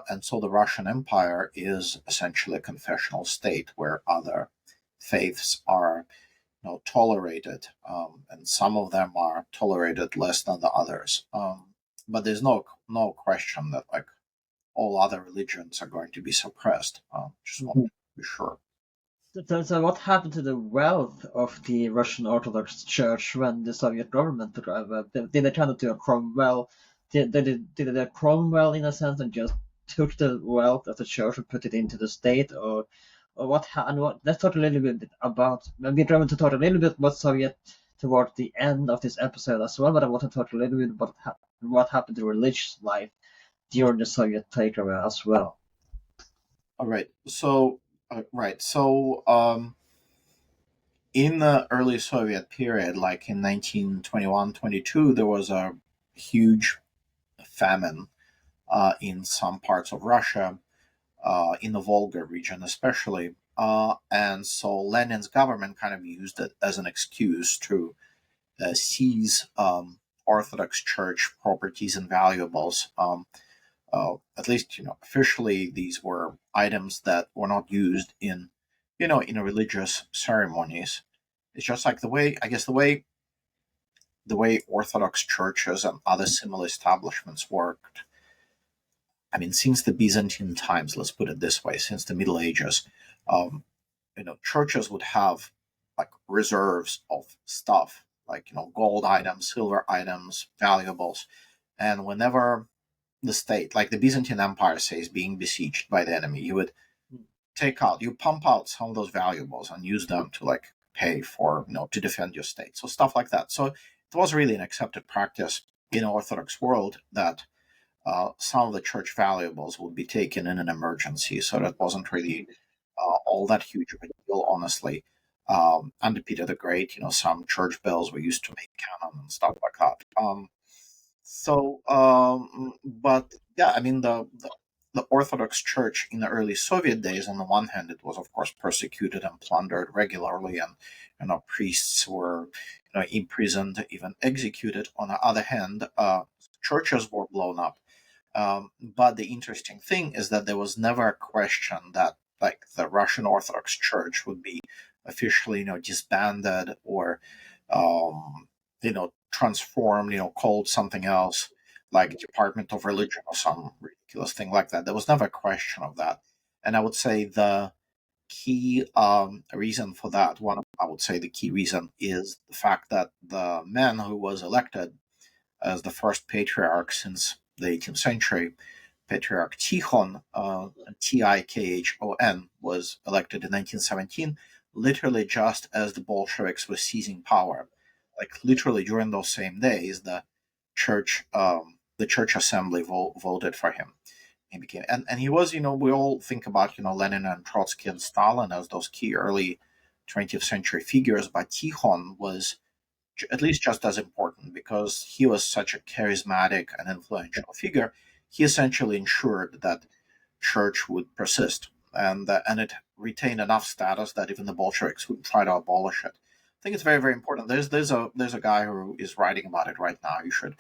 And so the Russian Empire is essentially a confessional state where other faiths are, tolerated, and some of them are tolerated less than the others. But there's no question that like all other religions are going to be suppressed. Just want to be sure. So what happened to the wealth of the Russian Orthodox Church when the Soviet government took over? Did they turn it to a Cromwell? Did a Cromwell in a sense and just took the wealth of the church and put it into the state, or what? And what? Let's talk a little bit about. Maybe trying to talk a little bit about Soviet toward the end of this episode as well. But I want to talk a little bit about what happened to religious life during the Soviet takeover as well. All right. So, right. So, in the early Soviet period, like in 1921-22, there was a huge famine in some parts of Russia, in the Volga region especially. And so Lenin's government kind of used it as an excuse to seize Orthodox Church properties and valuables. At least, officially, these were items that were not used in religious ceremonies. It's just like the way Orthodox churches and other similar establishments worked. I mean, since the Byzantine times, let's put it this way, since the Middle Ages, um, churches would have like reserves of stuff, like gold items, silver items, valuables, and whenever the state, like the Byzantine Empire, says being besieged by the enemy, you pump out some of those valuables and use them to like pay for, to defend your state. So stuff like that. So it was really an accepted practice in the Orthodox world that some of the church valuables would be taken in an emergency. So that wasn't really all that huge of a deal, honestly. Under Peter the Great, some church bells were used to make cannon and stuff like that. But yeah, I mean, the Orthodox Church in the early Soviet days, on the one hand, it was of course persecuted and plundered regularly, and priests were imprisoned, even executed. On the other hand, churches were blown up. But the interesting thing is that there was never a question that like the Russian Orthodox Church would be officially disbanded or transformed, called something else like Department of Religion or some ridiculous thing like that. There was never a question of that. And I would say the key reason for that, I would say the key reason is the fact that the man who was elected as the first patriarch since the 18th century, Patriarch Tikhon, Tikhon, was elected in 1917, literally just as the Bolsheviks were seizing power. Like literally during those same days, church, the church assembly voted for him. He became, and he was, we all think about, Lenin and Trotsky and Stalin as those key early 20th century figures, but Tikhon was at least just as important because he was such a charismatic and influential figure. He essentially ensured that church would persist, and it retained enough status that even the Bolsheviks would try to abolish it. I think it's very, very important. There's a guy who is writing about it right now. You should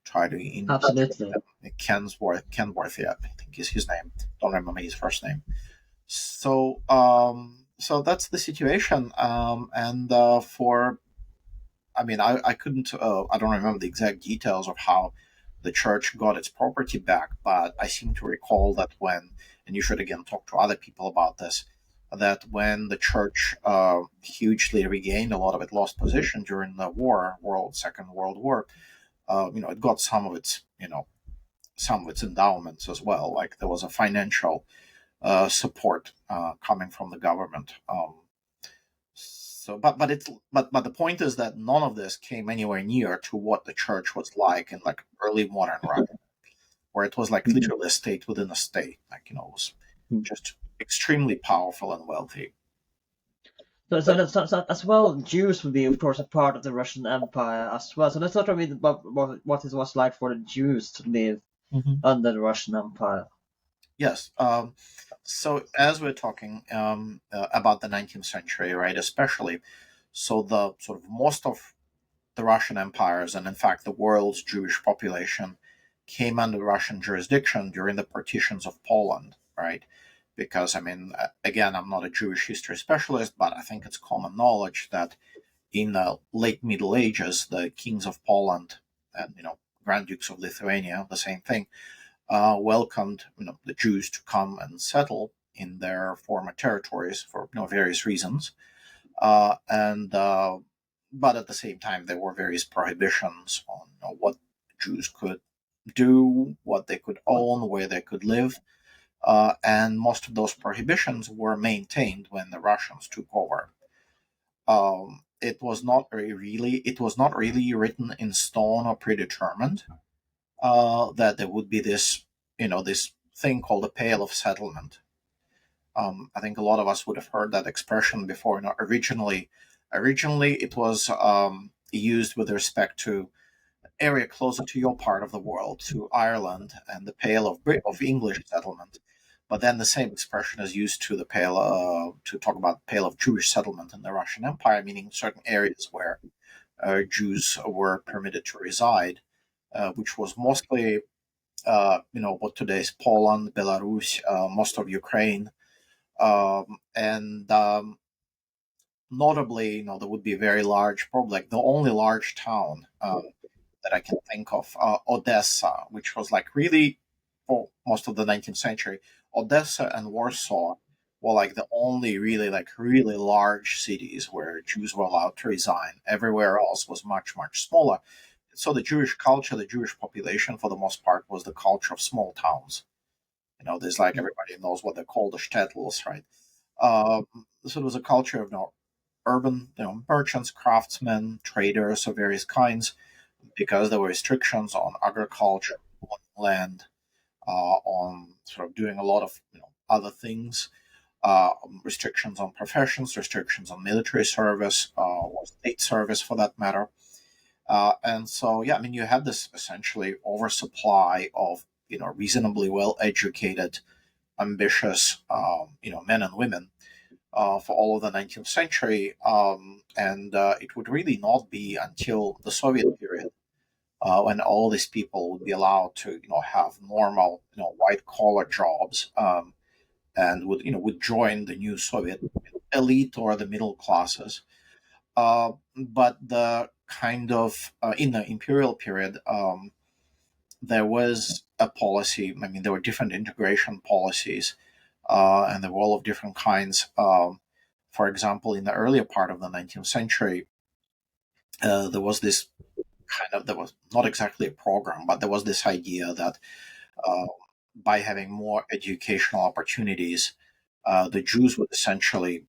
try to Absolutely. Kenworth, yeah, I think is his name. Don't remember his first name. So so that's the situation. And for I mean, I couldn't, I don't remember the exact details of how the church got its property back, but I seem to recall that and you should again talk to other people about this, that when the church hugely regained a lot of its lost position during the Second World War, it got some of its endowments as well. Like there was a financial support coming from the government. So, but the point is that none of this came anywhere near to what the church was like in like early modern Russia, where it was like literally a state within a state. Like it was just extremely powerful and wealthy. So as well, Jews would be, of course, a part of the Russian Empire as well. So let's talk a bit about what it was like for the Jews to live under the Russian Empire. Yes. So as we're talking about the 19th century, right, especially, so the sort of most of the Russian empires, and in fact the world's Jewish population, came under Russian jurisdiction during the partitions of Poland, right? Because I mean, again, I'm not a Jewish history specialist, but I think it's common knowledge that in the late Middle Ages, the kings of Poland and Grand Dukes of Lithuania, the same thing, welcomed the Jews to come and settle in their former territories for various reasons, and but at the same time there were various prohibitions on what Jews could do, what they could own, where they could live, and most of those prohibitions were maintained when the Russians took over. It was not really written in stone or predetermined that there would be this thing called a Pale of Settlement. I think a lot of us would have heard that expression before. Originally it was used with respect to area closer to your part of the world, to Ireland, and the Pale of English settlement. But then the same expression is used to the Pale to talk about Pale of Jewish settlement in the Russian Empire, meaning certain areas where Jews were permitted to reside, which was mostly what today is Poland, Belarus, most of Ukraine, and notably, there would be a very large, probably like the only large town that I can think of, Odessa, which was like really for most of the 19th century. Odessa and Warsaw were like the only really large cities where Jews were allowed to reside. Everywhere else was much smaller. So the Jewish culture, the Jewish population, for the most part, was the culture of small towns. There's like everybody knows what they're called, the shtetls, right? Um, so it was a culture of urban, merchants, craftsmen, traders of various kinds, because there were restrictions on agriculture, on land, on sort of doing a lot of other things, restrictions on professions, restrictions on military service, or state service for that matter. And so, yeah, I mean, you had this essentially oversupply of reasonably well educated, ambitious, men and women for all of the 19th century, and it would really not be until the Soviet period when all these people would be allowed to have normal white collar jobs, and would join the new Soviet elite or the middle classes. But the kind of in the imperial period, there was a policy. I mean, there were different integration policies, and they were all of different kinds. For example, in the earlier part of the 19th century, there was this there was not exactly a program, but there was this idea that uh, by having more educational opportunities, the Jews would essentially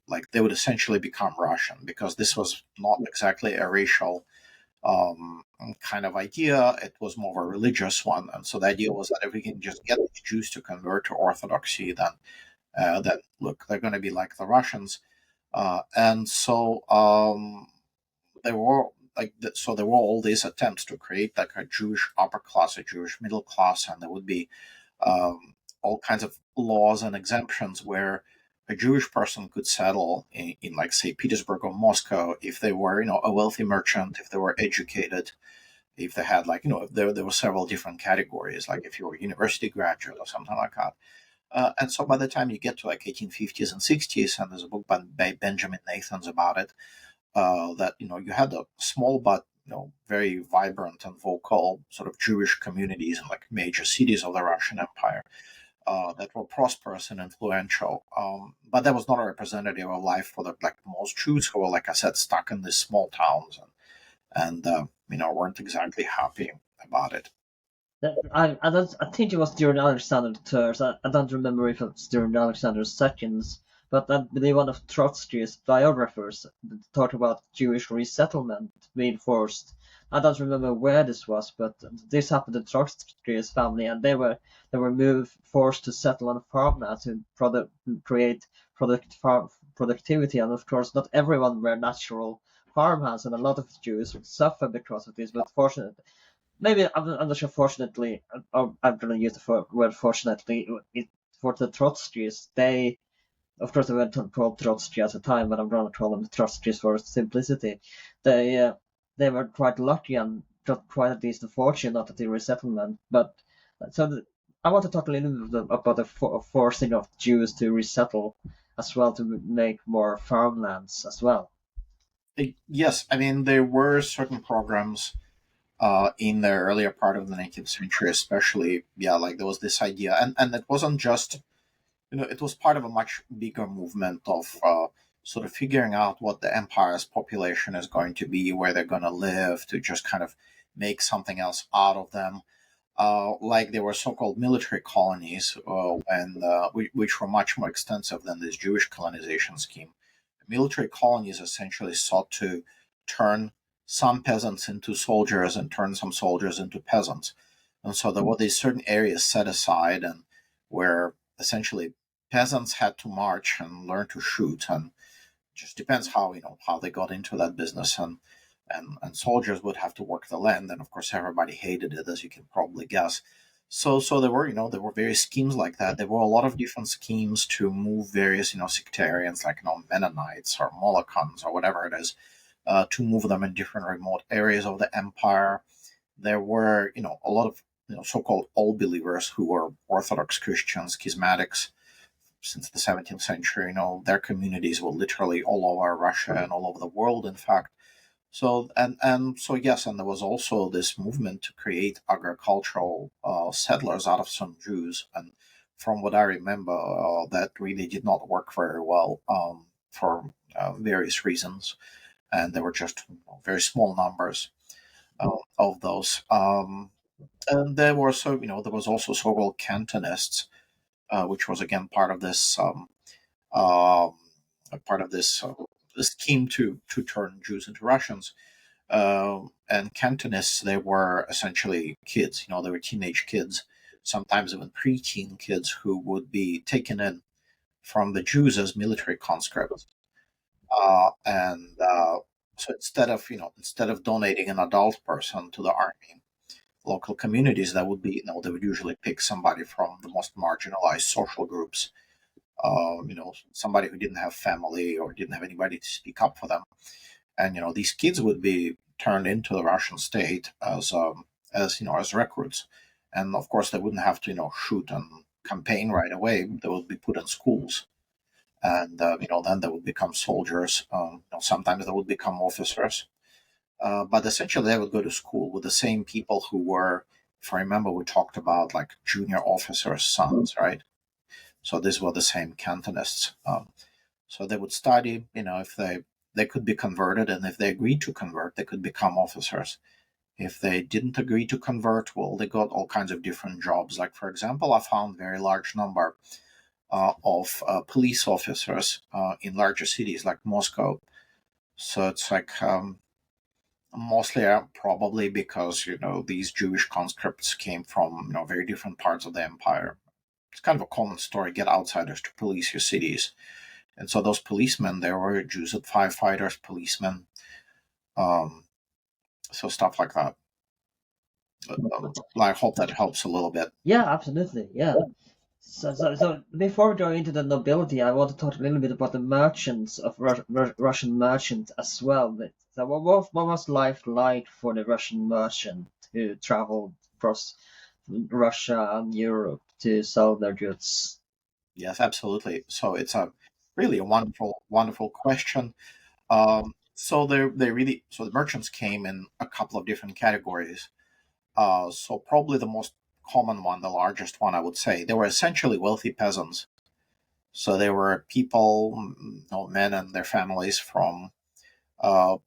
become Russian, because this was not exactly a racial kind of idea. It was more of a religious one, and so the idea was that if we can just get the Jews to convert to Orthodoxy, then look, they're going to be like the Russians. And so there were so there were all these attempts to create like a Jewish upper class, a Jewish middle class, and there would be all kinds of laws and exemptions where a Jewish person could settle in like say Petersburg or Moscow if they were a wealthy merchant, if they were educated, if they had there were several different categories, like if you were a university graduate or something like that. And so by the time you get to like 1850s and 60s, and there's a book by Benjamin Nathans about it, that you had a small but very vibrant and vocal sort of Jewish communities in like major cities of the Russian Empire that were prosperous and influential. But that was not a representative of life for the like most Jews who were, like I said, stuck in these small towns and weren't exactly happy about it. I think it was during Alexander the Third. I don't remember if it was during Alexander the Second, but I believe one of Trotsky's biographers talked about Jewish resettlement being forced. I don't remember where this was, but this happened to Trotsky's family, and they were forced to settle on farmland to create productivity, and of course, not everyone were natural farmhands, and a lot of Jews would suffer because of this. But fortunately, maybe I'm not sure. Fortunately, I'm going to use the word fortunately. for the Trotskyists, they, of course, they weren't called Trotsky at the time, but I'm going to call them Trotskyists for simplicity. They were quite lucky and got quite at least a fortune out of the resettlement. But so the, I want to talk a little bit about the forcing of Jews to resettle as well to make more farmlands as well. Yes, I mean there were certain programs in the earlier part of the 19th century, especially. Yeah, like there was this idea, and it wasn't just, it was part of a much bigger movement of sort of figuring out what the empire's population is going to be, where they're going to live, to just kind of make something else out of them. Like there were so-called military colonies, which were much more extensive than this Jewish colonization scheme. Military colonies essentially sought to turn some peasants into soldiers and turn some soldiers into peasants. And so there were these certain areas set aside, and where essentially peasants had to march and learn to shoot, and just depends how how they got into that business, and soldiers would have to work the land, and of course everybody hated it, as you can probably guess. So there were there were various schemes like that. There were a lot of different schemes to move various sectarians, like Mennonites or Molochans or whatever it is, to move them in different remote areas of the empire. There were a lot of so-called all believers who were Orthodox Christians, schismatics. Since the 17th century, their communities were literally all over Russia and all over the world, in fact. So and so yes, and there was also this movement to create agricultural settlers out of some Jews, and from what I remember, that really did not work very well for various reasons, and there were just very small numbers of those. And there were there was also so-called Cantonists, which was again um, part of this scheme to turn Jews into Russians. And Cantonists, they were essentially kids. They were teenage kids, sometimes even preteen kids, who would be taken in from the Jews as military conscripts. And so instead of donating an adult person to the army, local communities that would be they would usually pick somebody from the most marginalized social groups. Somebody who didn't have family or didn't have anybody to speak up for them, and these kids would be turned into the Russian state as recruits, and of course they wouldn't have to shoot and campaign right away. They would be put in schools, and then they would become soldiers. Sometimes they would become officers, but essentially they would go to school with the same people who were. If I remember, we talked about like junior officers' sons, right? So these were the same Cantonists. So they would study, if they could be converted, and if they agreed to convert, they could become officers. If they didn't agree to convert, well, they got all kinds of different jobs. Like, for example, I found very large number of police officers in larger cities like Moscow. So it's like mostly probably because these Jewish conscripts came from very different parts of the empire. It's kind of a common story: get outsiders to police your cities. And so those policemen, there were Jews, firefighters, policemen, um, so stuff like that. I hope that helps a little bit. Yeah, absolutely. Yeah. So before we go into the nobility, I want to talk a little bit about the merchants of Russian merchants as well. So what was life like for the Russian merchant who traveled across Russia and Europe to sell their goods? Yes, absolutely. So it's a really a wonderful, wonderful question. So so the merchants came in a couple of different categories. So probably the most common one, the largest one, I would say, they were essentially wealthy peasants. So they were people, men and their families from. Uh,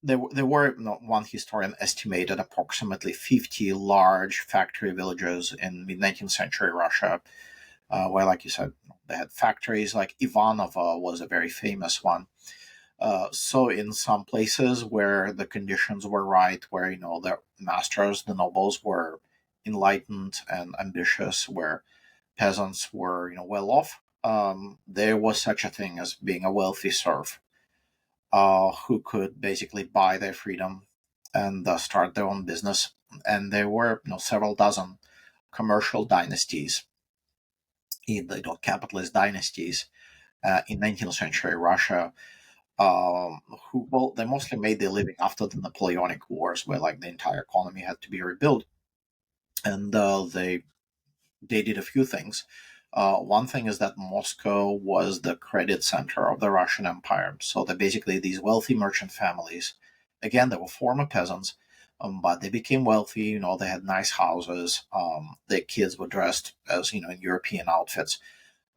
there were one historian estimated approximately 50 large factory villages in mid 19th century Russia, where, like you said, they had factories. Like Ivanova was a very famous one. So in some places where the conditions were right, where the masters, the nobles, were enlightened and ambitious, where peasants were well off, there was such a thing as being a wealthy serf, who could basically buy their freedom and start their own business. And there were several dozen commercial dynasties in the capitalist dynasties in 19th century Russia, who, well, they mostly made their living after the Napoleonic Wars, where like the entire economy had to be rebuilt, and they did a few things. One thing is that Moscow was the credit center of the Russian Empire. So that basically these wealthy merchant families, again, they were former peasants, but they became wealthy. They had nice houses. Their kids were dressed as in European outfits,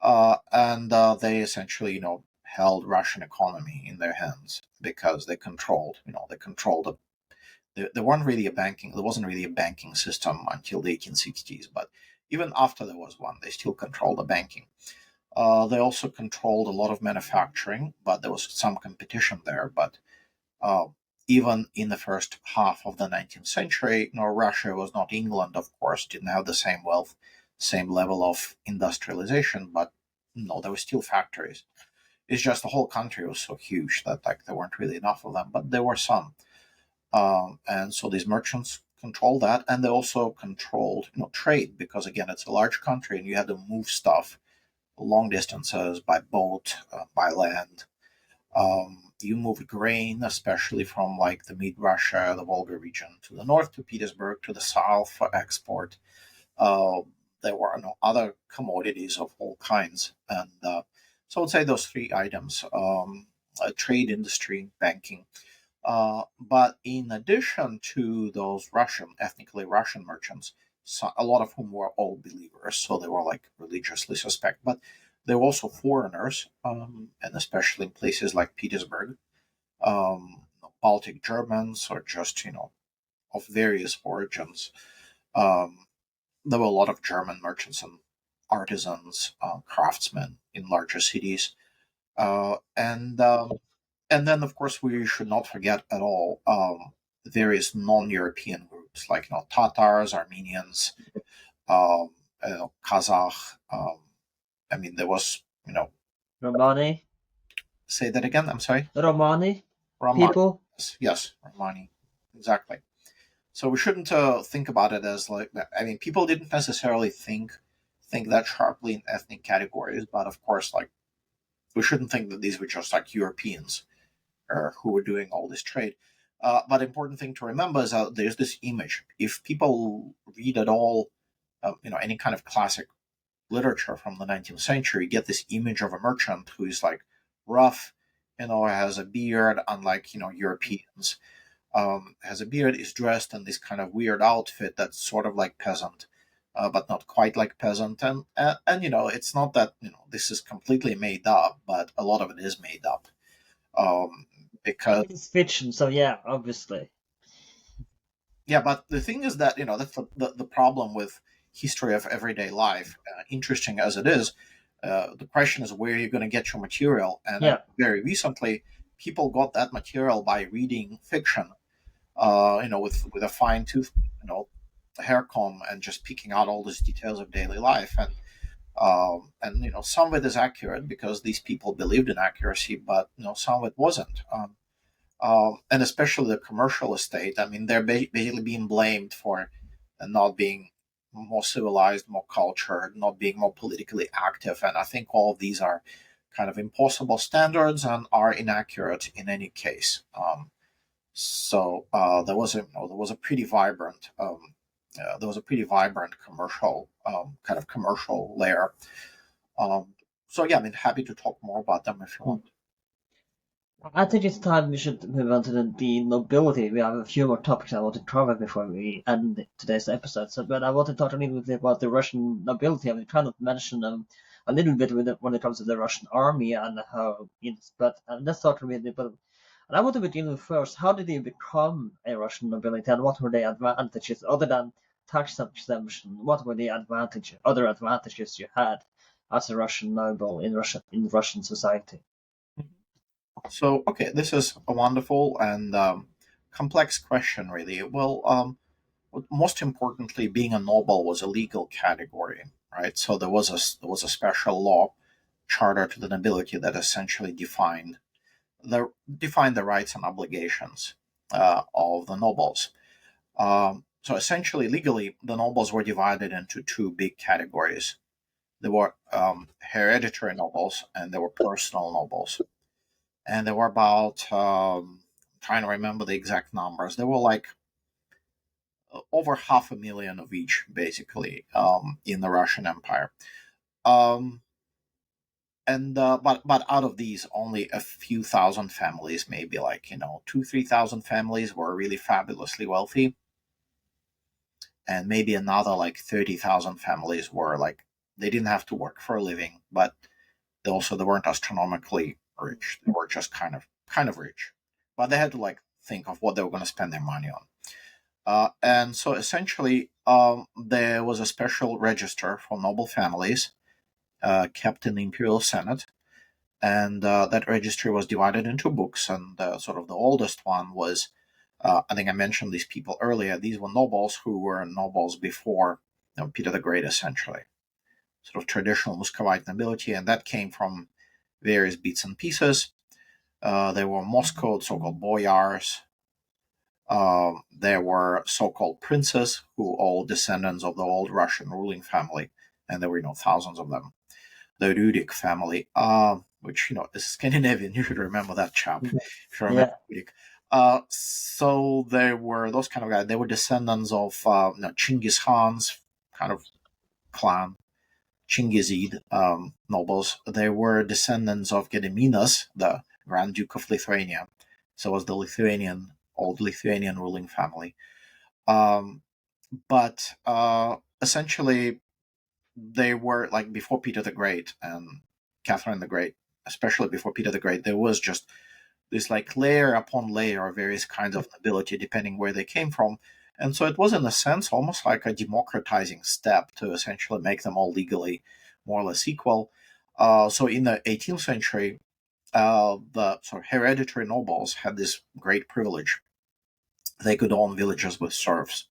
and they essentially held Russian economy in their hands because they controlled there weren't really a banking there wasn't really a banking system until the 1860s, but even after there was one, they still controlled the banking. They also controlled a lot of manufacturing, but there was some competition there. But uh, even in the first half of the 19th century, Russia was not England, of course, didn't have the same wealth, same level of industrialization, but no, there were still factories. It's just the whole country was so huge that like there weren't really enough of them, but there were some. And so these merchants control that, and they also controlled trade, because again it's a large country and you had to move stuff long distances by boat, by land. You moved grain, especially from like the mid Russia, the Volga region, to the north to Petersburg, to the south for export. Uh, there were other commodities of all kinds, and so I would say those three items: trade, industry, banking. But in addition to those ethnically Russian merchants, so a lot of whom were all believers, so they were like religiously suspect, but there were also foreigners, and especially in places like Petersburg, Baltic Germans, or just, of various origins. Um, there were a lot of German merchants and artisans, craftsmen in larger cities. And then, of course, we should not forget at all various non-European groups like Tatars, Armenians, um, Kazakh. I mean, there was Romani, say that again. I'm sorry, Romani Romani. people. Yes, Romani, exactly. So we shouldn't think about it as like that. I mean, people didn't necessarily think that sharply in ethnic categories, but of course, like we shouldn't think that these were just like Europeans who were doing all this trade. But important thing to remember is that there's this image. If people read at all, any kind of classic literature from the 19th century, you get this image of a merchant who is like rough, has a beard, unlike Europeans. Has a beard, is dressed in this kind of weird outfit that's sort of like peasant, but not quite like peasant. And it's not that this is completely made up, but a lot of it is made up, um, because It's fiction, so yeah, obviously. yeah, but the thing is that that's the problem with history of everyday life. Interesting as it is, the question is where you're going to get your material. And Yeah. very recently, people got that material by reading fiction, with a fine tooth, hair comb, and just picking out all these details of daily life. And some of it is accurate because these people believed in accuracy, but some of it wasn't. And especially the commercial estate. I mean, they're basically being blamed for not being more civilized, more cultured, not being more politically active. And I think all of these are kind of impossible standards and are inaccurate in any case. So there was a pretty vibrant commercial, kind of commercial layer. So yeah, I mean, happy to talk more about them if you Hmm. want. I think it's time we should move on to the nobility. We have a few more topics I want to cover before we end today's episode. So, but I want to talk a little bit about the Russian nobility. I mean, kind of mention a little bit when it comes to the Russian army and how it's. But let's talk a little bit. And I want to begin with first. How did they become a Russian nobility, and what were the advantages other than tax exemption? What were the other advantages you had as a Russian noble in Russian society? So, okay, this is a wonderful and complex question, really. Well, most importantly, being a noble was a legal category, right? So there was a special law, charter to the nobility, that essentially defined the rights and obligations of the nobles. So essentially, legally, the nobles were divided into two big categories. There were hereditary nobles and there were personal nobles, and there were about trying to remember the exact numbers. There were like over 500,000 of each, basically, in the Russian Empire. Um, and but out of these, only a few thousand families, maybe like 2-3 thousand families, were really fabulously wealthy, and maybe another like 30,000 families were like they didn't have to work for a living, but they weren't astronomically rich. They were just kind of rich, but they had to like think of what they were going to spend their money on. And so essentially, there was a special register for noble families kept in the imperial senate, and that registry was divided into books. And sort of the oldest one was, I think I mentioned these people earlier. These were nobles who were nobles before Peter the Great, essentially, sort of traditional Muscovite nobility, and that came from various bits and pieces. There were Moscow so-called boyars. There were so-called princes, who all descendants of the old Russian ruling family, and there were thousands of them. The Rudik family, which is Scandinavian. You should remember that chap. Mhm. If you remember Yeah. Rudik. So there were those kind of guys. They were descendants of Chinggis Khan's kind of clan, Chingizid nobles. They were descendants of Gediminas, the Grand Duke of Lithuania. So it was the old Lithuanian ruling family. Um, but essentially, they were like before Peter the Great and Catherine the Great, especially before Peter the Great, there was just this like layer upon layer of various kinds of nobility, depending where they came from. And so it was, in a sense, almost like a democratizing step to essentially make them all legally more or less equal. So in the 18th century, the sort of hereditary nobles had this great privilege. They could own villages with serfs.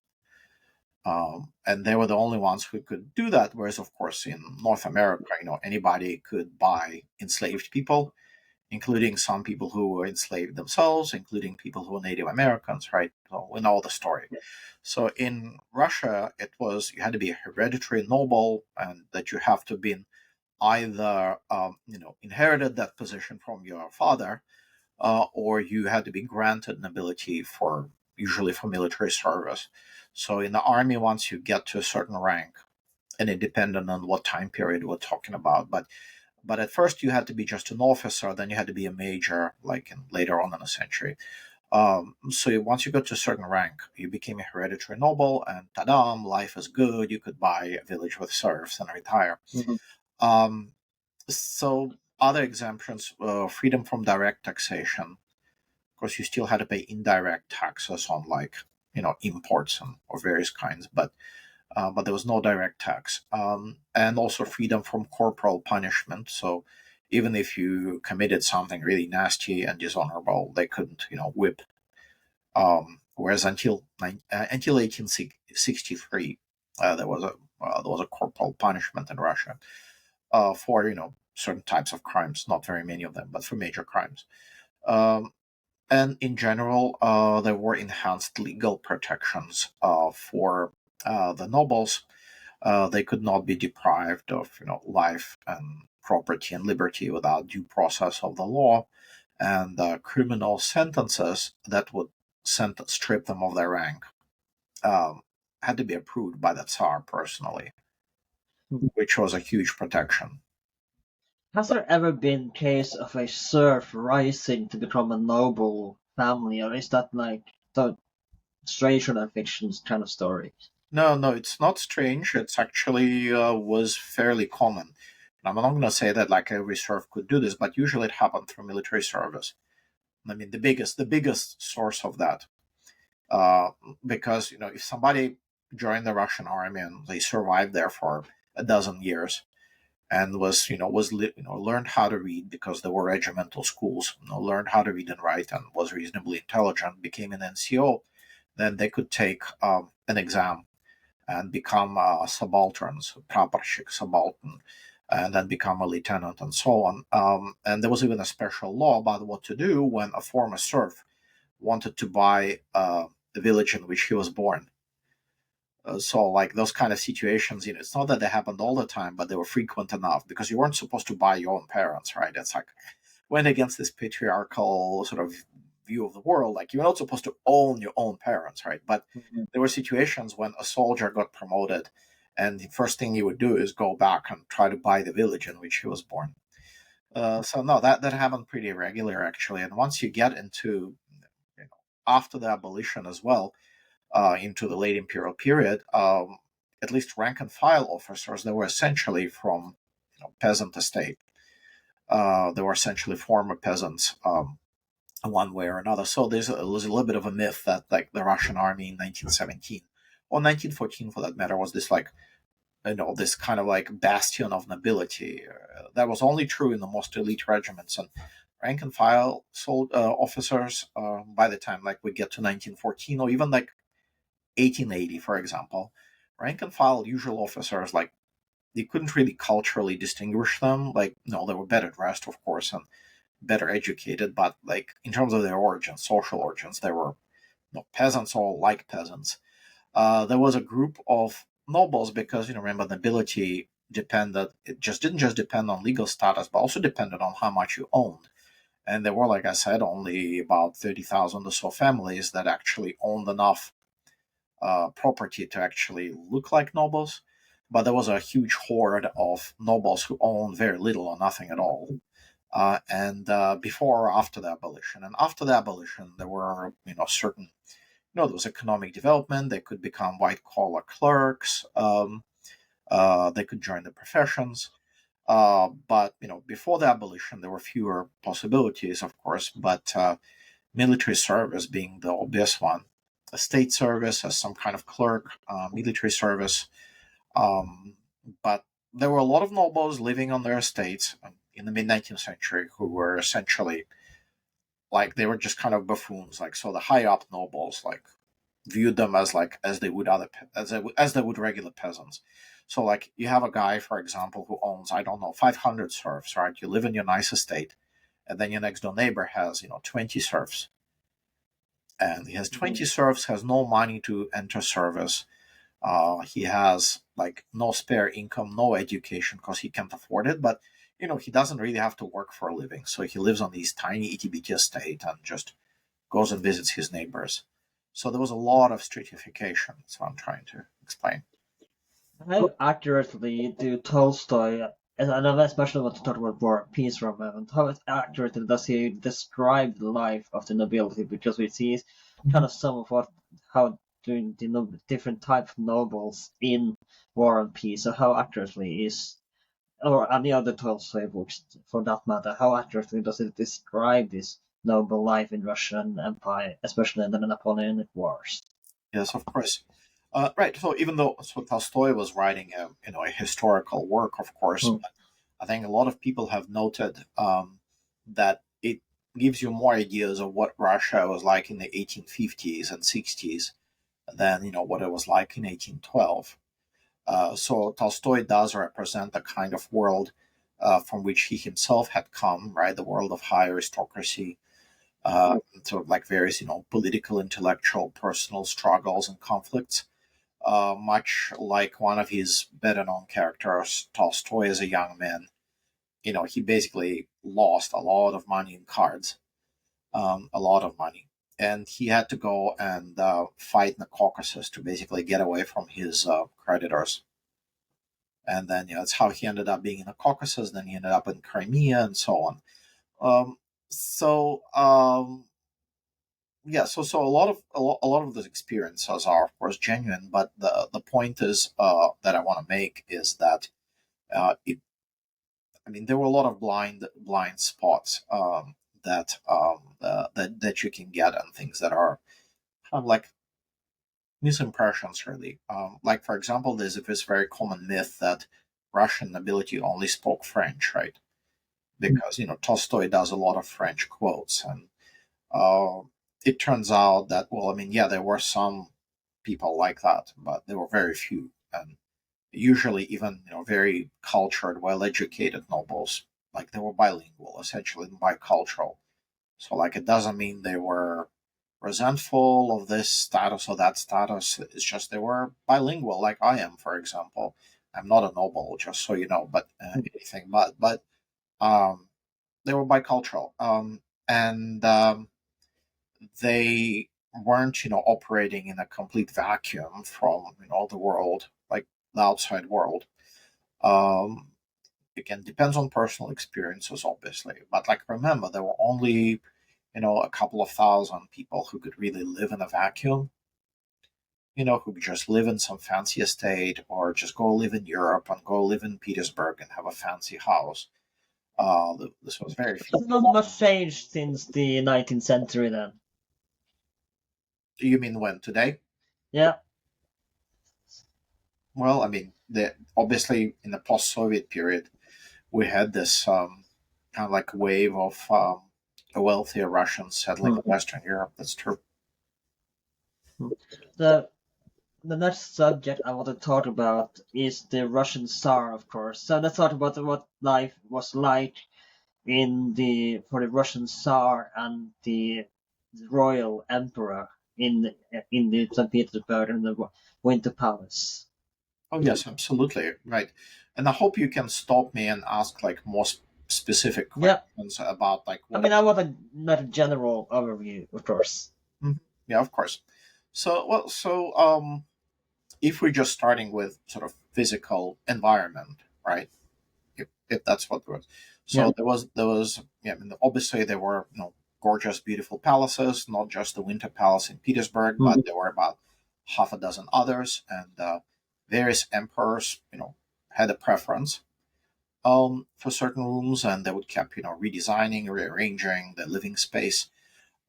And they were the only ones who could do that. Whereas, of course, in North America, anybody could buy enslaved people, including some people who were enslaved themselves, including people who were Native Americans, right? So we know the story. So in Russia, it was you had to be a hereditary noble, and that you have to have been either inherited that position from your father, or you had to be granted nobility for usually for military service. So in the army, once you get to a certain rank, and it depended on what time period we're talking about, but at first you had to be just an officer, then you had to be a major, like later on in the century. So once you got to a certain rank, you became a hereditary noble, and ta-da, life is good. You could buy a village with serfs and retire. Mhm. Um, so other exemptions, freedom from direct taxation. Of course, you still had to pay indirect taxes on like imports and or various kinds, but there was no direct tax, and also freedom from corporal punishment. So even if you committed something really nasty and dishonorable, they couldn't whip. Whereas until 1863, there was a corporal punishment in Russia for certain types of crimes, not very many of them, but for major crimes. Um, and in general, there were enhanced legal protections for the nobles. They could not be deprived of life and property and liberty without due process of the law, and criminal sentences that would strip them of their rank um, had to be approved by the Tsar personally, Mhm. which was a huge protection. Has there ever been case of a serf rising to become a noble family, or is that like the strange or fiction kind of story? No, no, it's not strange. It's actually was fairly common. I'm not going to say that like every serf could do this, but usually it happened through military service. I mean, the biggest source of that, uh, because if somebody joined the Russian army and they survived there for a dozen years and learned how to read because there were regimental schools, learned how to read and write and was reasonably intelligent, became an NCO, then they could take an exam and become subalterns, praporshik, subaltern, and then become a lieutenant and so on. And there was even a special law about what to do when a former serf wanted to buy the village in which he was born. So like those kind of situations, it's not that they happened all the time, but they were frequent enough because you weren't supposed to buy your own parents, right? It's like went against this patriarchal sort of view of the world. Like you're not supposed to own your own parents, right? But Mhm. there were situations when a soldier got promoted, and the first thing he would do is go back and try to buy the village in which he was born. So no, that happened pretty regular actually. And once you get into after the abolition as well, into the late imperial period, at least rank and file officers, they were essentially from peasant estate. They were essentially former peasants, one way or another. So there's a little bit of a myth that like the Russian army in 1917 or 1914, for that matter, was this like this kind of like bastion of nobility. That was only true in the most elite regiments, and rank and file officers. By the time like we get to 1914 or even like 1880, for example, rank and file usual officers, like you couldn't really culturally distinguish them. Like, no, they were better dressed, of course, and better educated, but like in terms of their origins, social origins, they were peasants all like peasants. There was a group of nobles because remember nobility depended. It just didn't just depend on legal status, but also depended on how much you owned. And there were, like I said, only about 30,000 or so families that actually owned enough property to actually look like nobles. But there was a huge horde of nobles who owned very little or nothing at all. And before or after the abolition. And after the abolition, there were, certain, there was economic development. They could become white collar clerks. They could join the professions. But, before the abolition, there were fewer possibilities, of course, but military service being the obvious one. A state service as some kind of clerk, military service. Um, but there were a lot of nobles living on their estates in the mid 19th century who were essentially like they were just kind of buffoons. Like so, the high up nobles like viewed them as like as they would as they would regular peasants. So like you have a guy, for example, who owns I don't know 500 serfs, right? You live in your nice estate, and then your next door neighbor has 20 serfs, and he has 20 serfs, has no money to enter service. He has like no spare income, no education because he can't afford it. But he doesn't really have to work for a living, so he lives on these tiny itty bitty estate and just goes and visits his neighbors. So there was a lot of stratification. That's what I'm trying to explain. How accurately do Tolstoy, and I especially want to talk about War and Peace for a moment, how accurately does he describe the life of the nobility? Because we see kind of some of how doing the different type of nobles in War and Peace. So how accurately is, or any other Tolstoy books for that matter, how accurately does it describe this noble life in Russian Empire, especially in the Napoleonic Wars? Yes, of course. Right. So even though Tolstoy was writing a historical work, of course, Hmm. but I think a lot of people have noted that it gives you more ideas of what Russia was like in the 1850s and 60s than what it was like in 1812. So Tolstoy does represent the kind of world from which he himself had come, right? The world of high aristocracy, sort of like various, political, intellectual, personal struggles and conflicts. Much like one of his better known characters, Tolstoy, as a young man, he basically lost a lot of money in cards, a lot of money. And he had to go and fight in the Caucasus to basically get away from his creditors. And then, that's how he ended up being in the Caucasus. Then he ended up in Crimea and so on. Um, so, yeah, so a lot of those experiences are of course genuine, but the point is that I want to make is that it. I mean, there were a lot of blind spots that you can get and things that are kind of like misimpressions, really. Like for example, there's this very common myth that Russian nobility only spoke French, right? Because Tolstoy does a lot of French quotes, and uh, it turns out that, well, I mean, yeah, there were some people like that, but there were very few, and usually even very cultured, well-educated nobles, like they were bilingual, essentially bicultural. So like it doesn't mean they were resentful of this status or that status. It's just they were bilingual, like I am, for example. I'm not a noble, just so you know, but anything but um, they were bicultural, and they weren't, operating in a complete vacuum from the world, like the outside world. Um, Again, depends on personal experiences, obviously, but like remember, there were only a couple of thousand people who could really live in a vacuum. Who could just live in some fancy estate or just go live in Europe and go live in Petersburg and have a fancy house. This was very few. So not much changed since the 19th century then. You mean when today? Yeah. Well, I mean, obviously in the post-Soviet period, we had this kind of like wave of wealthier Russians settling in Western Europe. That's true. The the next subject I want to talk about is the Russian Tsar, of course. So let's talk about what life was like for the Russian Tsar and the royal emperor in the St. Petersburg and the Winter Palace. Oh yes, absolutely right. And I hope you can stop me and ask like more specific Yeah, questions about like I what. mean I want a general overview, of course. Mhm. Yeah, of course. If we're just starting with sort of physical environment, right? If that's what it was. Yeah. So there was yeah. I mean, obviously there were gorgeous, beautiful palaces, not just the Winter Palace in Petersburg, but Mhm. there were about half a dozen others, and various emperors, had a preference for certain rooms, and they would keep redesigning, rearranging the living space.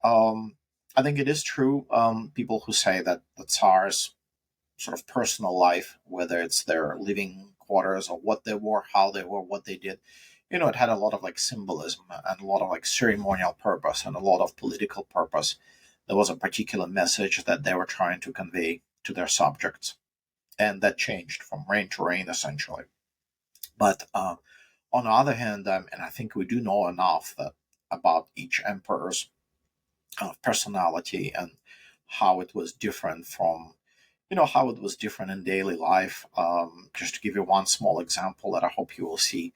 Um, I think it is true. People who say that the Tsars sort of personal life, whether it's their living quarters or what they wore, how they wore, what they did. It had a lot of like symbolism and a lot of like ceremonial purpose and a lot of political purpose. There was a particular message that they were trying to convey to their subjects, and that changed from reign to reign essentially. But on the other hand, and I think we do know enough about each emperor's personality and how it was different from how it was different in daily life. Just to give you one small example that I hope you will see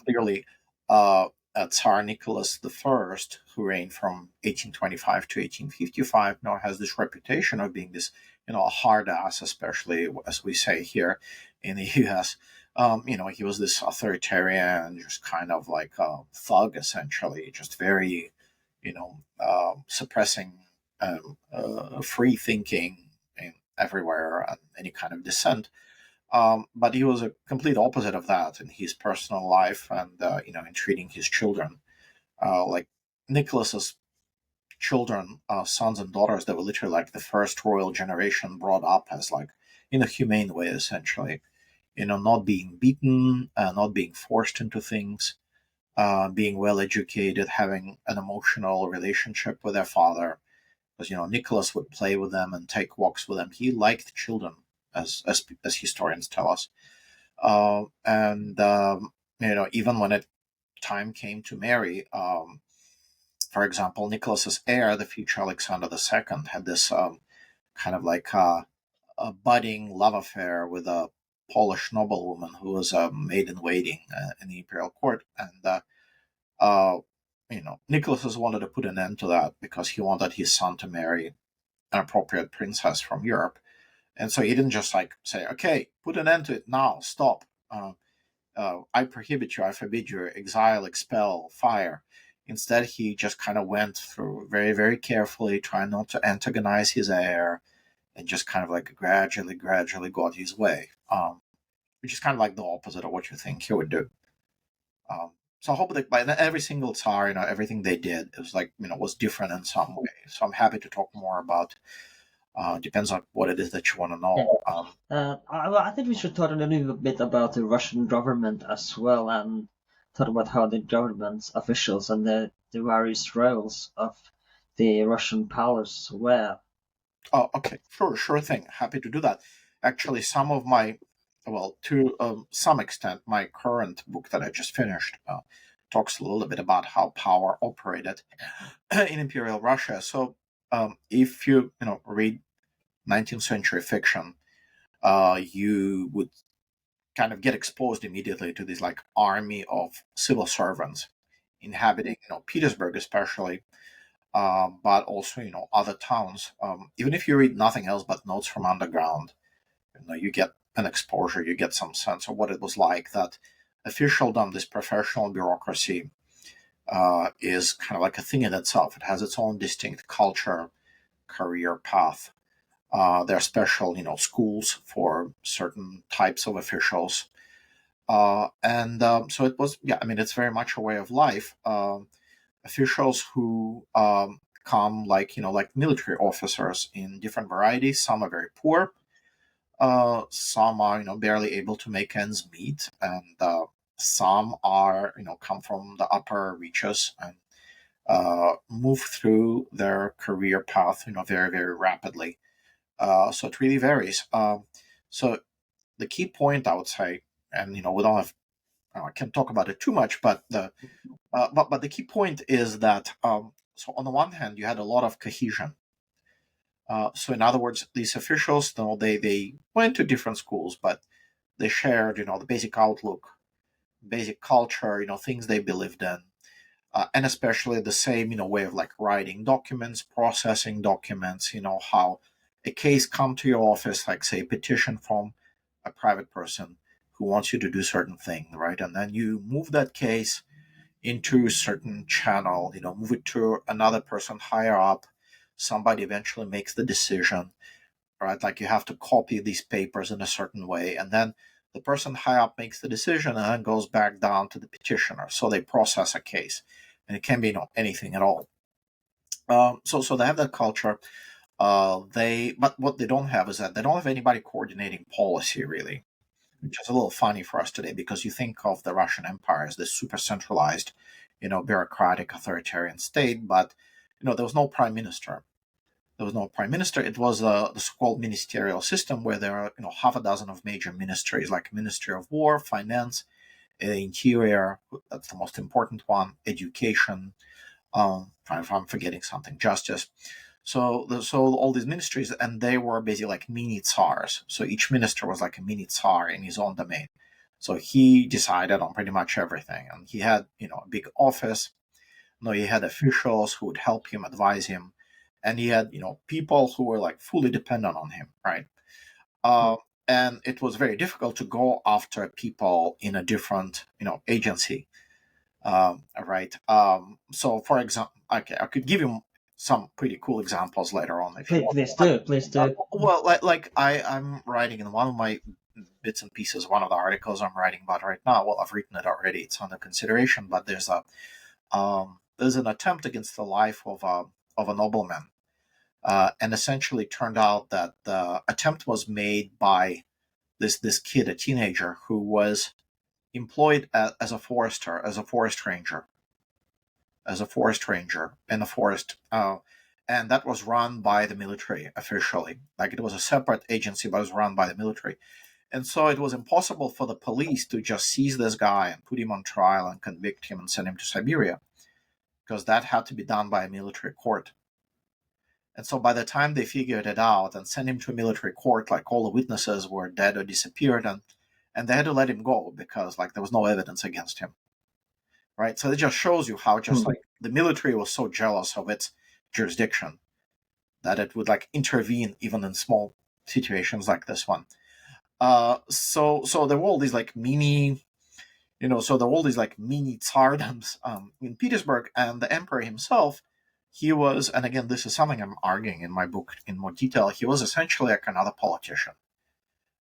clearly, Tsar Nicholas I, who reigned from 1825 to 1855, now has this reputation of being this, a hard ass, especially as we say here in the U.S. He was this authoritarian, just kind of like a thug, essentially, just very, suppressing free thinking everywhere and any kind of dissent. But he was a complete opposite of that in his personal life and in treating his children. Like Nicholas's children, sons and daughters, they were literally like the first royal generation brought up as like in a humane way, essentially. Not being beaten, not being forced into things, being well educated, having an emotional relationship with their father, because Nicholas would play with them and take walks with them. He liked children, as historians tell us, and even when it time came to marry, for example, Nicholas's heir, the future Alexander II, had this kind of like a budding love affair with a Polish noblewoman who was a maid in waiting in the imperial court, and uh, Nicholas wanted to put an end to that because he wanted his son to marry an appropriate princess from Europe. And so he didn't just like say, okay, put an end to it now, stop. I prohibit you, I forbid you, exile, expel, fire. Instead, he just kind of went through very, very carefully, trying not to antagonize his heir, and just kind of like gradually got his way, which is kind of like the opposite of what you think he would do. So I hope that by every single Tsar, everything they did, it was like, was different in some way. So I'm happy to talk more about. Depends on what it is that you want to Yeah. know. I think we should talk a little bit about the Russian government as well and talk about how the government's officials and the various roles of the Russian palace were. Oh, okay, sure thing. Happy to do that. Actually, some of my, well, to some extent, my current book that I just finished talks a little bit about how power operated in Imperial Russia. So If you read 19th century fiction, you would kind of get exposed immediately to this like army of civil servants inhabiting Petersburg especially, but also other towns. Even if you read nothing else but Notes from Underground, you get an exposure, you get some sense of what it was like. That officialdom, this professional bureaucracy, is kind of like a thing in itself. It has its own distinct culture, career path. There are special, schools for certain types of officials, and so it was. Yeah, I mean, it's very much a way of life. Officials who come like military officers in different varieties. Some are very poor. Some are barely able to make ends meet, and some are come from the upper reaches and move through their career path very, very rapidly. So it really varies. So the key point I would say, and we don't have I can't talk about it too much, but the key point is that so on the one hand you had a lot of cohesion. So in other words, these officials, they went to different schools, but they shared the basic outlook, basic culture, things they believed in, and especially the same way of like writing documents, processing documents. How a case come to your office, like say a petition from a private person who wants you to do certain thing, right? And then you move that case into a certain channel, move it to another person higher up. Somebody eventually makes the decision, right? Like you have to copy these papers in a certain way, and then the person high up makes the decision and then goes back down to the petitioner. So they process a case, and it can be anything at all. So they have that culture. But what they don't have is that they don't have anybody coordinating policy really, which is a little funny for us today because you think of the Russian Empire as this super centralized, bureaucratic authoritarian state, but there was no prime minister. There was no prime minister. It was the so-called ministerial system where there are half a dozen of major ministries, like Ministry of War, Finance, Interior. That's the most important one. Education. If I'm forgetting something, Justice. So all these ministries, and they were basically like mini tsars. So each minister was like a mini tsar in his own domain. So he decided on pretty much everything, and he had a big office. He had officials who would help him, advise him, and he had people who were like fully dependent on him, right? Uh, and it was very difficult to go after people in a different agency, right? So for example, okay, I could give you some pretty cool examples later on if you Please, want. please do, please do. Well, like I'm writing in one of my bits and pieces, one of the articles I'm writing about right now. Well, I've written it already; it's under consideration. But there's an attempt against the life of a nobleman, and essentially turned out that the attempt was made by this kid, a teenager, who was employed as a forester, as a forest ranger, in the forest. And that was run by the military officially. Like it was a separate agency, but it was run by the military. And so it was impossible for the police to just seize this guy and put him on trial and convict him and send him to Siberia, because that had to be done by a military court. And so by the time they figured it out and sent him to a military court, like all the witnesses were dead or disappeared, and they had to let him go because like there was no evidence against him. Right? So it just shows you how just like the military was so jealous of its jurisdiction that it would like intervene even in small situations like this one. So there were all these like mini, so there were all these like mini tsardoms in Petersburg, and the emperor himself, he was, and again, this is something I'm arguing in my book in more detail. He was essentially like another politician,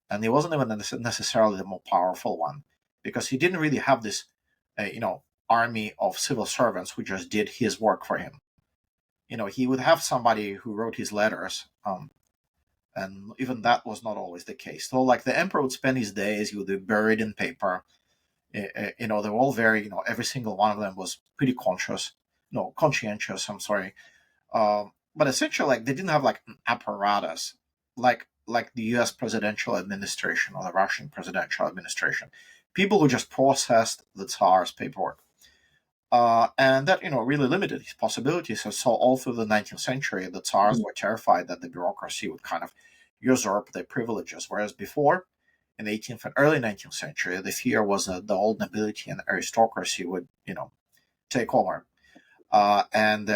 and he wasn't even necessarily the more powerful one because he didn't really have this, army of civil servants who just did his work for him. He would have somebody who wrote his letters, and even that was not always the case. So, like the emperor would spend his days, he would be buried in paper. They were all very, every single one of them was pretty conscientious. I'm sorry, but essentially, like they didn't have like an apparatus, like the U.S. presidential administration or the Russian presidential administration. People who just processed the Tsar's paperwork. and that really limited his possibilities. So all through the 19th century, the Tsars were terrified that the bureaucracy would kind of usurp their privileges, whereas before, in the 18th and early 19th century, the fear was that the old nobility and aristocracy would take over, and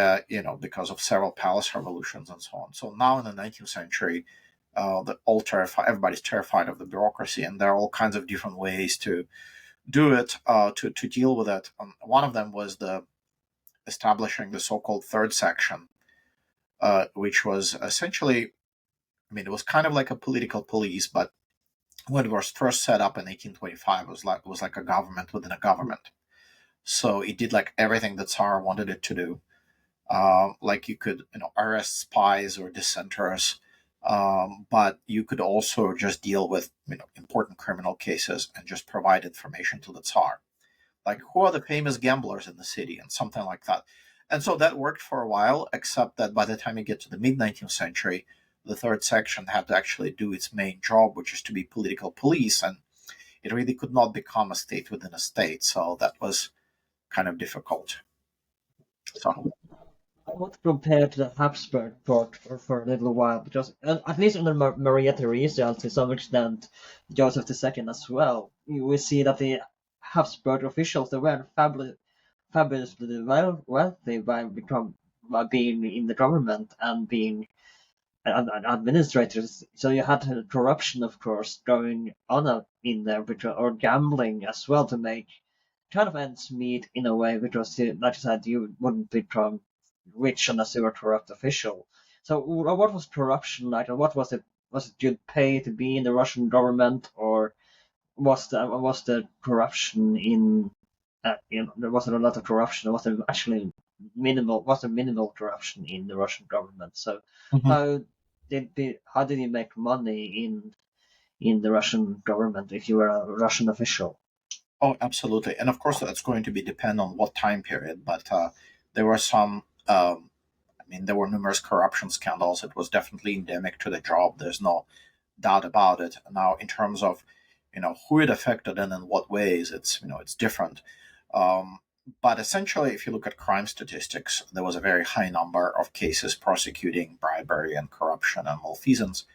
because of several palace revolutions and so on. So now in the 19th century, everybody's terrified of the bureaucracy, and there are all kinds of different ways to do it, to deal with it. One of them was the establishing the so-called third section, which was essentially, it was kind of like a political police, but when it was first set up in 1825, it was like a government within a government. So it did like everything the Tsar wanted it to do. Like you could arrest spies or dissenters, but you could also just deal with important criminal cases and just provide information to the Tsar, like who are the famous gamblers in the city and something like that. And so that worked for a while, except that by the time you get to the mid 19th century, the third section had to actually do its main job, which is to be political police, and it really could not become a state within a state. So that was kind of difficult. So. I want to compare to the Habsburg court for a little while, because at least under Maria Theresa, and to some extent Joseph II as well, we see that the Habsburg officials, they were fabulously wealthy by being in the government and being administrators. So you had corruption, of course, going on in there, or gambling as well, to make kind of ends meet in a way, because, like I said, you wouldn't become rich unless you were a corrupt official. So what was corruption like, and what was it? Was it you'd pay to be in the Russian government, or was the corruption in there wasn't a lot of corruption? Or was there actually minimal corruption in the Russian government? So Mhm. how how did you make money in the Russian government if you were a Russian official? Oh, absolutely. And of course, that's going to be depend on what time period. But there were some. There were numerous corruption scandals. It was definitely endemic to the job. There's no doubt about it. Now, in terms of who it affected and in what ways, it's different. Um, but essentially, if you look at crime statistics, there was a very high number of cases prosecuting bribery and corruption and malfeasance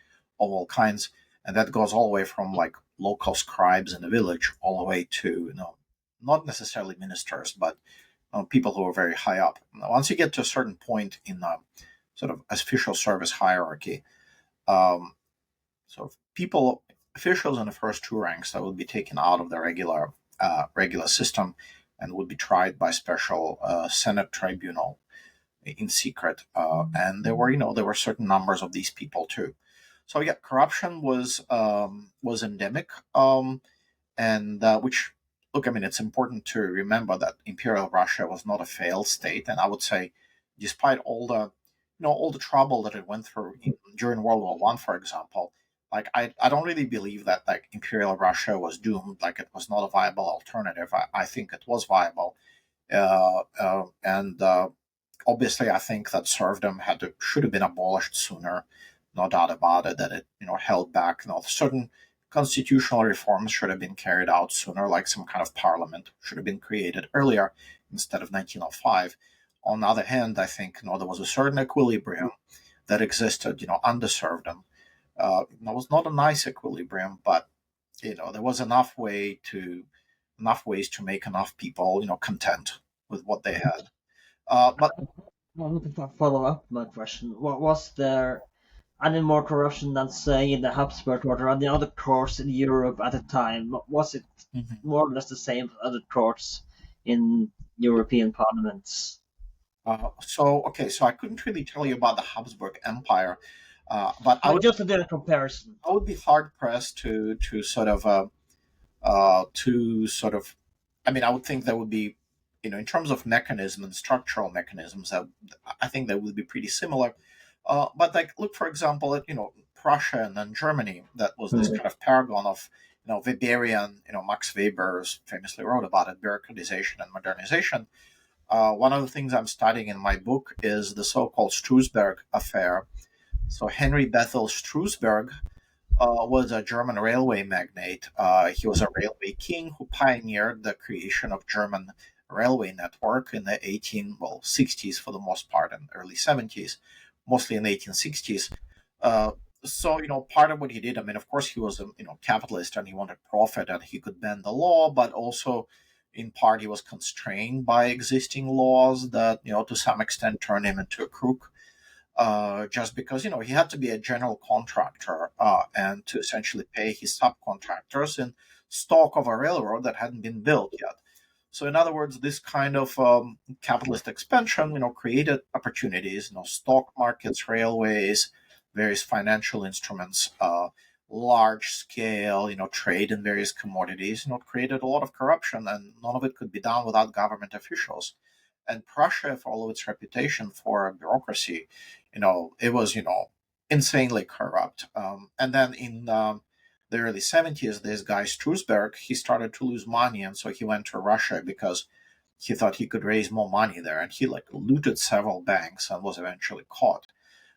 of all kinds, and that goes all the way from like local scribes in the village all the way to not necessarily ministers, but people who are very high up. Now, once you get to a certain point in the sort of official service hierarchy, um, sort of officials in the first two ranks that would be taken out of the regular system and would be tried by special Senate tribunal in secret. And there were certain numbers of these people too. So yeah, corruption was endemic, and which look, it's important to remember that Imperial Russia was not a failed state, and I would say, despite all the trouble that it went through during World War One, for example, like I don't really believe that like Imperial Russia was doomed, like it was not a viable alternative. I think it was viable, and obviously I think that serfdom should have been abolished sooner, no doubt about it. That it held back, certain constitutional reforms should have been carried out sooner, like some kind of parliament should have been created earlier instead of 1905. On the other hand, I think there was a certain equilibrium that existed, under serfdom. It was not a nice equilibrium, but there was enough ways to make enough people, content with what they had. But Well, to follow up my question, what was there any more corruption than, say, in the Habsburg court or any other courts in Europe at the time? Was it Mhm. more or less the same as other courts in European parliaments? So I couldn't really tell you about the Habsburg Empire, but I would Just to do a comparison. I would be hard pressed to sort of. I would think that would be, in terms of mechanism and structural mechanisms, that I think that would be pretty similar. But like, look for example at Prussia and then Germany. That was this kind of paragon of Weberian. Max Weber famously wrote about it: bureaucratization and modernization. One of the things I'm studying in my book is the so-called Strusberg affair. So Henry Bethel Strusberg was a German railway magnate. He was a railway king who pioneered the creation of German railway network in the 60s for the most part, and early 70s, mostly in the 1860s. Uh, so, part of what he did, I mean, of course, he was a capitalist and he wanted profit and he could bend the law, but also in part he was constrained by existing laws that, to some extent turned him into a crook. Just because he had to be a general contractor and to essentially pay his subcontractors in stock of a railroad that hadn't been built yet. So, in other words, this kind of capitalist expansion, created opportunities. Stock markets, railways, various financial instruments, large scale, trade in various commodities. Created a lot of corruption, and none of it could be done without government officials. And Prussia, for all of its reputation for bureaucracy, it was, insanely corrupt. And then in the early 70s, this guy Strusberg, he started to lose money, and so he went to Russia because he thought he could raise more money there, and he looted several banks and was eventually caught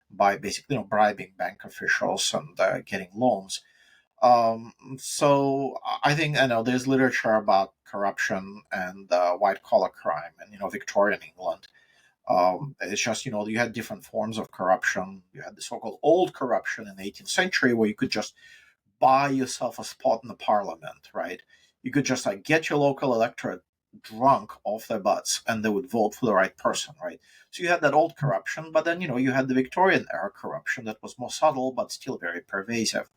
by basically bribing bank officials and getting loans. So I think there's literature about corruption and white collar crime and Victorian England. It's just you had different forms of corruption. You had the so-called old corruption in the 18th century where you could just buy yourself a spot in the parliament, right? You could just get your local electorate drunk off their butts and they would vote for the right person, right? So you had that old corruption, but then you had the Victorian era corruption that was more subtle but still very pervasive.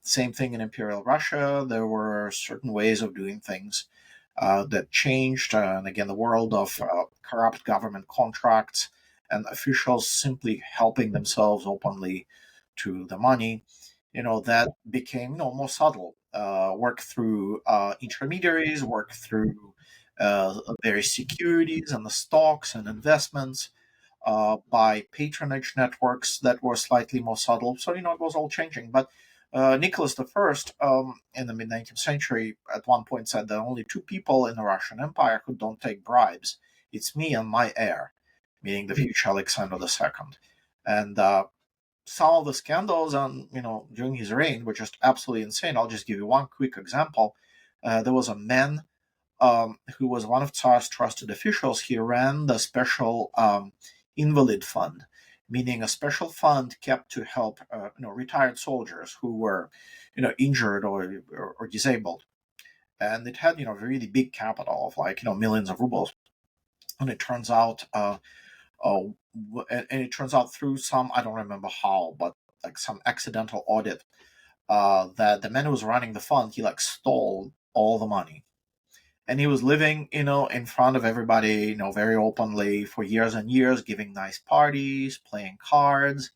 Same thing in Imperial Russia. There were certain ways of doing things that changed. And again, the world of corrupt government contracts and officials simply helping themselves openly to the money, that became more subtle. Work through intermediaries, work through various securities and the stocks and investments, by patronage networks that were slightly more subtle. So, it was all changing. But Nicholas I, in the mid 19th century, at one point said there are only two people in the Russian Empire who don't take bribes. It's me and my heir, meaning the future Alexander II. And some of the scandals during his reign were just absolutely insane. I'll just give you one quick example. There was a man who was one of Tsar's trusted officials. He ran the special invalid fund, meaning a special fund kept to help retired soldiers who were injured or disabled, and it had a really big capital of millions of rubles. And it turns out and it turns out through some, I don't remember how, but some accidental audit, that the man who was running the fund, he stole all the money, and he was living in front of everybody, very openly for years and years, giving nice parties, playing cards,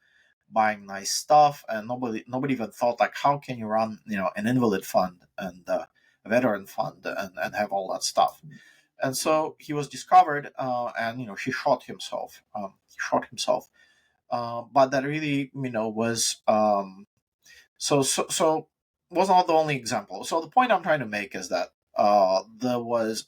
buying nice stuff, and nobody even thought how can you run an invalid fund and a veteran fund and have all that stuff. And so he was discovered, and he shot himself. But that really was so was not the only example. So the point I'm trying to make is that there was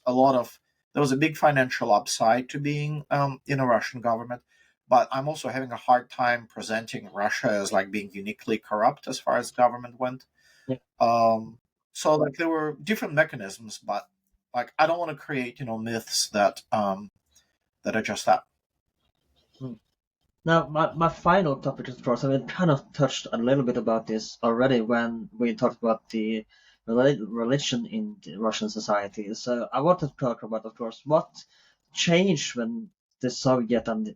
a big financial upside to being in a Russian government, but I'm also having a hard time presenting Russia as being uniquely corrupt as far as government went. Yeah. So there were different mechanisms, but I don't want to create myths that are just that. Hmm. Now, my final topic is, of course, I mean, kind of touched a little bit about this already when we talked about the religion in the Russian society. So I want to talk about, of course, what changed when the Soviet and the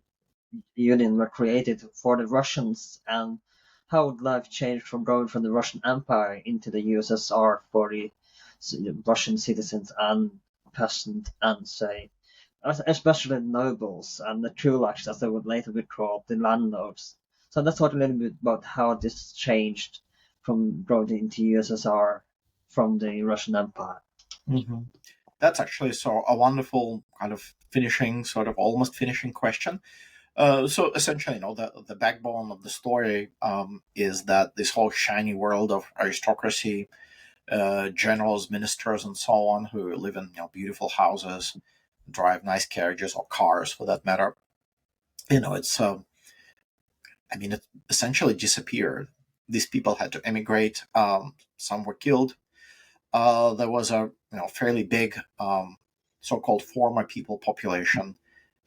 Union were created for the Russians, and how would life change from going from the Russian Empire into the USSR for the Russian citizens and peasant and say especially nobles and the kulaks, as they would later be called, the landlords. So let's talk a little bit about how this changed from growing into USSR from the Russian Empire. Mm-hmm. That's actually a wonderful kind of sort of almost finishing question. So essentially, the backbone of the story is that this whole shiny world of aristocracy, generals, ministers, and so on, who live in beautiful houses, drive nice carriages or cars for that matter. It's it essentially disappeared. These people had to emigrate. Some were killed. There was a fairly big so-called former people population,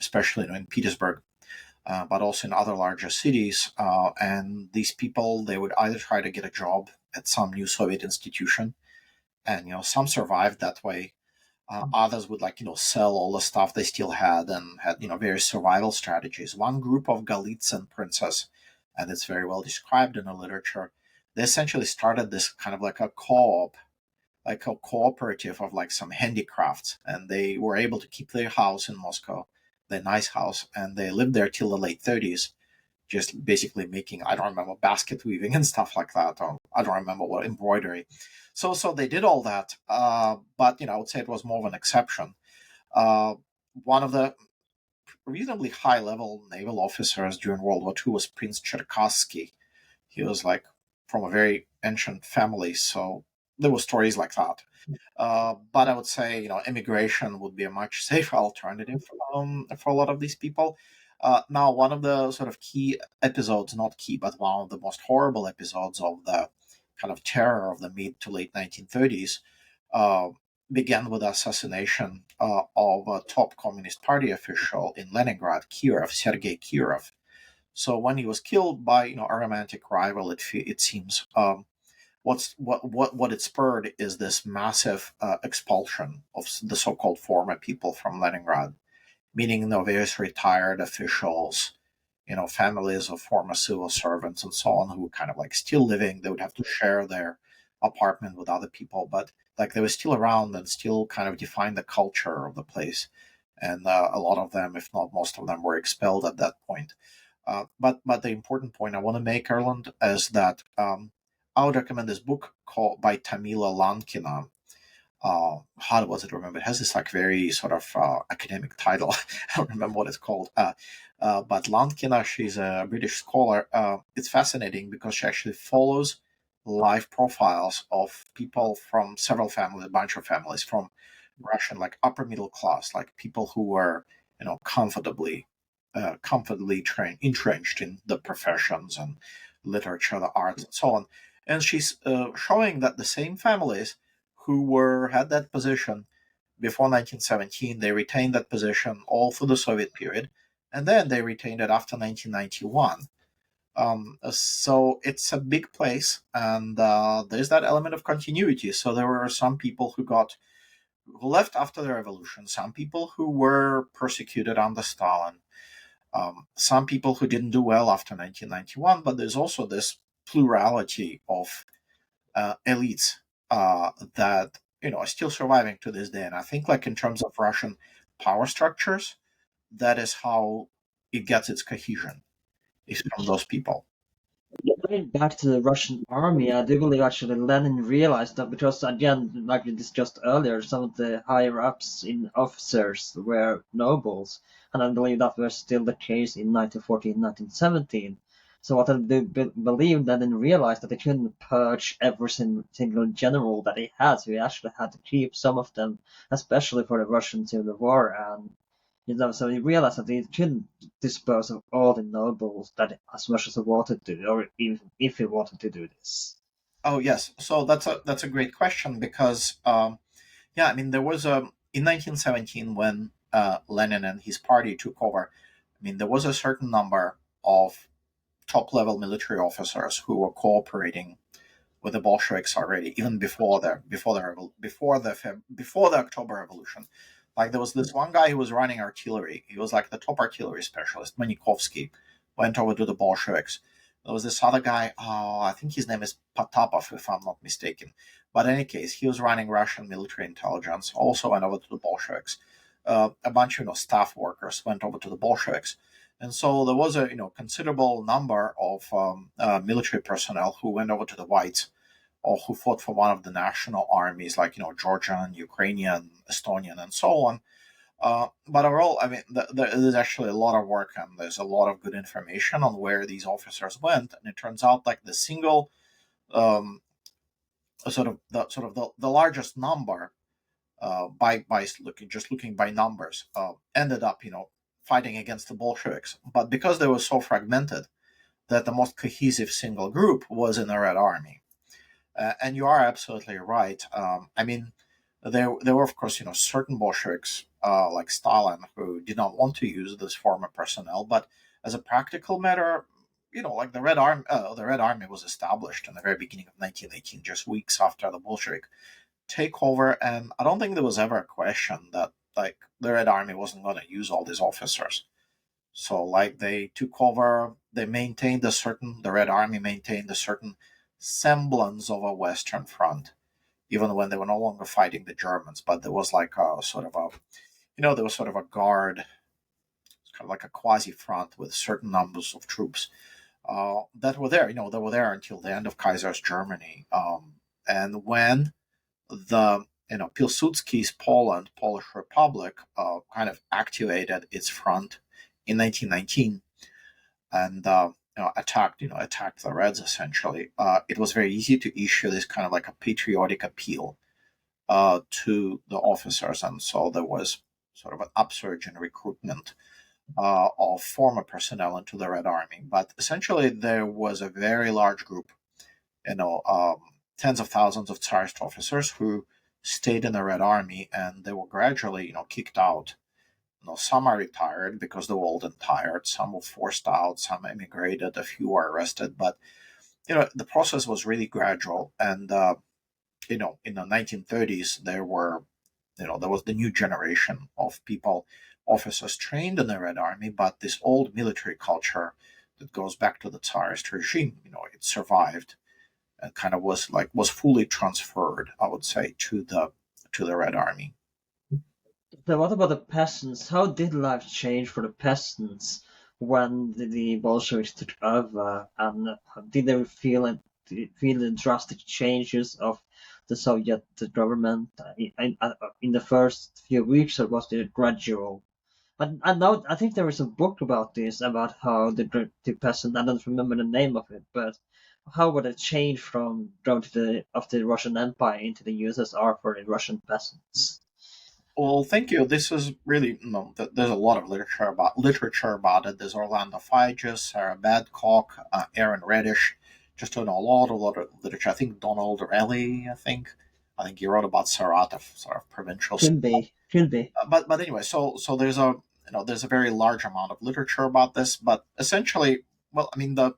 especially in Petersburg, but also in other larger cities. And these people, they would either try to get a job at some new Soviet institution, and some survived that way. Others would sell all the stuff they still had and had various survival strategies. One group of Golitsyn princes, and it's very well described in the literature, they essentially started this kind of like a co-op, like a cooperative of like some handicrafts, and they were able to keep their house in Moscow, their nice house, and they lived there till the late 30s, just basically making, I don't remember, basket weaving and stuff like that, or I don't remember what, embroidery. So they did all that, but I would say it was more of an exception. Uh, One of the reasonably high level naval officers during World War II was Prince Cherkassky. He was like from a very ancient family, so there were stories like that. But I would say, immigration would be a much safer alternative for a lot of these people. Now, one of the sort of key episodes, not key, but one of the most horrible episodes of the kind of terror of the mid to late 1930s uh, began with the assassination of a top Communist Party official in Leningrad, Kirov, Sergei Kirov. So when he was killed by a romantic rival, it seems. What it spurred is this massive expulsion of the so-called former people from Leningrad, meaning various retired officials, families of former civil servants and so on, who were kind of like still living. They would have to share their apartment with other people, but like they were still around and still kind of define the culture of the place. And a lot of them, if not most of them, were expelled at that point. But the important point I want to make, Erland, is that I would recommend this book called by Tamila Lankina. How was it remembered? It has this like very sort of academic title. I don't remember what it's called. But Lankina, she's a British scholar. It's fascinating because she actually follows life profiles of people from several families, a bunch of families from Russian, like upper middle class, like people who were, comfortably entrenched in the professions and literature, the arts, and so on. And she's showing that the same families who were had that position before 1917, they retained that position all through the Soviet period, and then they retained it after 1991. So it's a big place, and there's that element of continuity. So there were some people who left after the revolution, some people who were persecuted under Stalin, some people who didn't do well after 1991, but there's also this plurality of elites that are still surviving to this day. And I think, like in terms of Russian power structures, that is how it gets its cohesion, is from those people. Going back to the Russian army, I do believe actually Lenin realized that because, again, like we discussed earlier, some of the higher ups in officers were nobles, and I believe that was still the case in 1914, 1917. So what I do believe Lenin realized that they couldn't purge every single general that he had, so he actually had to keep some of them, especially for the Russian Civil War, and so he realized that he couldn't dispose of all the nobles that as much as he wanted to, or even if he wanted to do this. Oh yes, so that's a great question because yeah, I mean there was a in 1917 when Lenin and his party took over. I mean there was a certain number of top level military officers who were cooperating with the Bolsheviks already, even before the October Revolution. Like there was this one guy who was running artillery. He was like the top artillery specialist. Manikovsky went over to the Bolsheviks. There was this other guy. Oh, I think his name is Potapov, if I'm not mistaken. But in any case, he was running Russian military intelligence. Also went over to the Bolsheviks. A bunch of staff workers went over to the Bolsheviks. And so there was a considerable number of military personnel who went over to the Whites or who fought for one of the national armies, like Georgian, Ukrainian, Estonian, and so on. But overall, I mean, there's actually a lot of work and there's a lot of good information on where these officers went, and it turns out like the single um, the largest number by looking by numbers ended up fighting against the Bolsheviks, but because they were so fragmented, that the most cohesive single group was in the Red Army. And you are absolutely right. I mean, There were, of course, certain Bolsheviks, like Stalin, who did not want to use this form of personnel. But as a practical matter, like the Red Army was established in the very beginning of 1918, just weeks after the Bolshevik takeover, and I don't think there was ever a question that like the Red Army wasn't going to use all these officers. So like they took over, the Red Army maintained a certain semblance of a Western front even when they were no longer fighting the Germans. But there was like a sort of a, there was sort of a guard, kind of like a quasi front with certain numbers of troops that were there. They were there until the end of Kaiser's Germany. And when the Pilsudski's Polish Republic, kind of activated its front in 1919 and attacked the Reds essentially. It was very easy to issue this kind of like a patriotic appeal to the officers, and so there was sort of an upsurge in recruitment of former personnel into the Red Army. But essentially, there was a very large group, tens of thousands of Tsarist officers who stayed in the Red Army, and they were gradually, kicked out. Some are retired because they were old and tired. Some were forced out. Some emigrated. A few were arrested. But the process was really gradual, and in the 1930s, there was the new generation of people, officers trained in the Red Army, but this old military culture that goes back to the Tsarist regime, it survived and kind of was fully transferred, I would say, to the Red Army. So what about the peasants? How did life change for the peasants when the Bolsheviks took over? And did they feel the drastic changes of the Soviet government in the first few weeks, or was it gradual? I know I think there is a book about this, about how the peasant, I don't remember the name of it, but how would it change from going to the Russian Empire into the USSR for the Russian peasants? Well, thank you. This is really there's a lot of literature about it. There's Orlando Figes, Sarah Badcock, Aaron Reddish, just a lot of literature. I think Donald Relly. I think he wrote about Saratov, sort of provincial. Could be. But anyway, so there's a very large amount of literature about this. But essentially, well, I mean the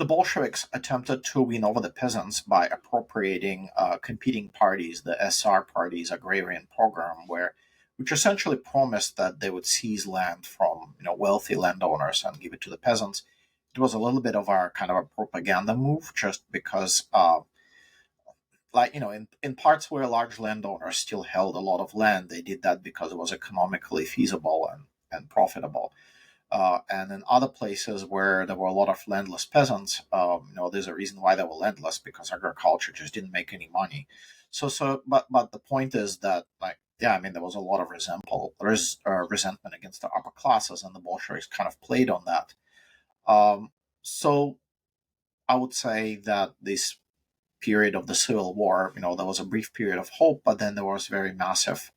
Bolsheviks attempted to win over the peasants by appropriating competing parties, the SR party's agrarian program, which essentially promised that they would seize land from wealthy landowners and give it to the peasants. It was a little bit of a kind of a propaganda move, just because, in parts where large landowners still held a lot of land, they did that because it was economically feasible and profitable. And in other places where there were a lot of landless peasants, there's a reason why they were landless, because agriculture just didn't make any money. But the point is that, like, yeah, there was a lot of resentment against the upper classes, and the Bolsheviks kind of played on that. So I would say that this period of the Civil War, there was a brief period of hope, but then there was very massive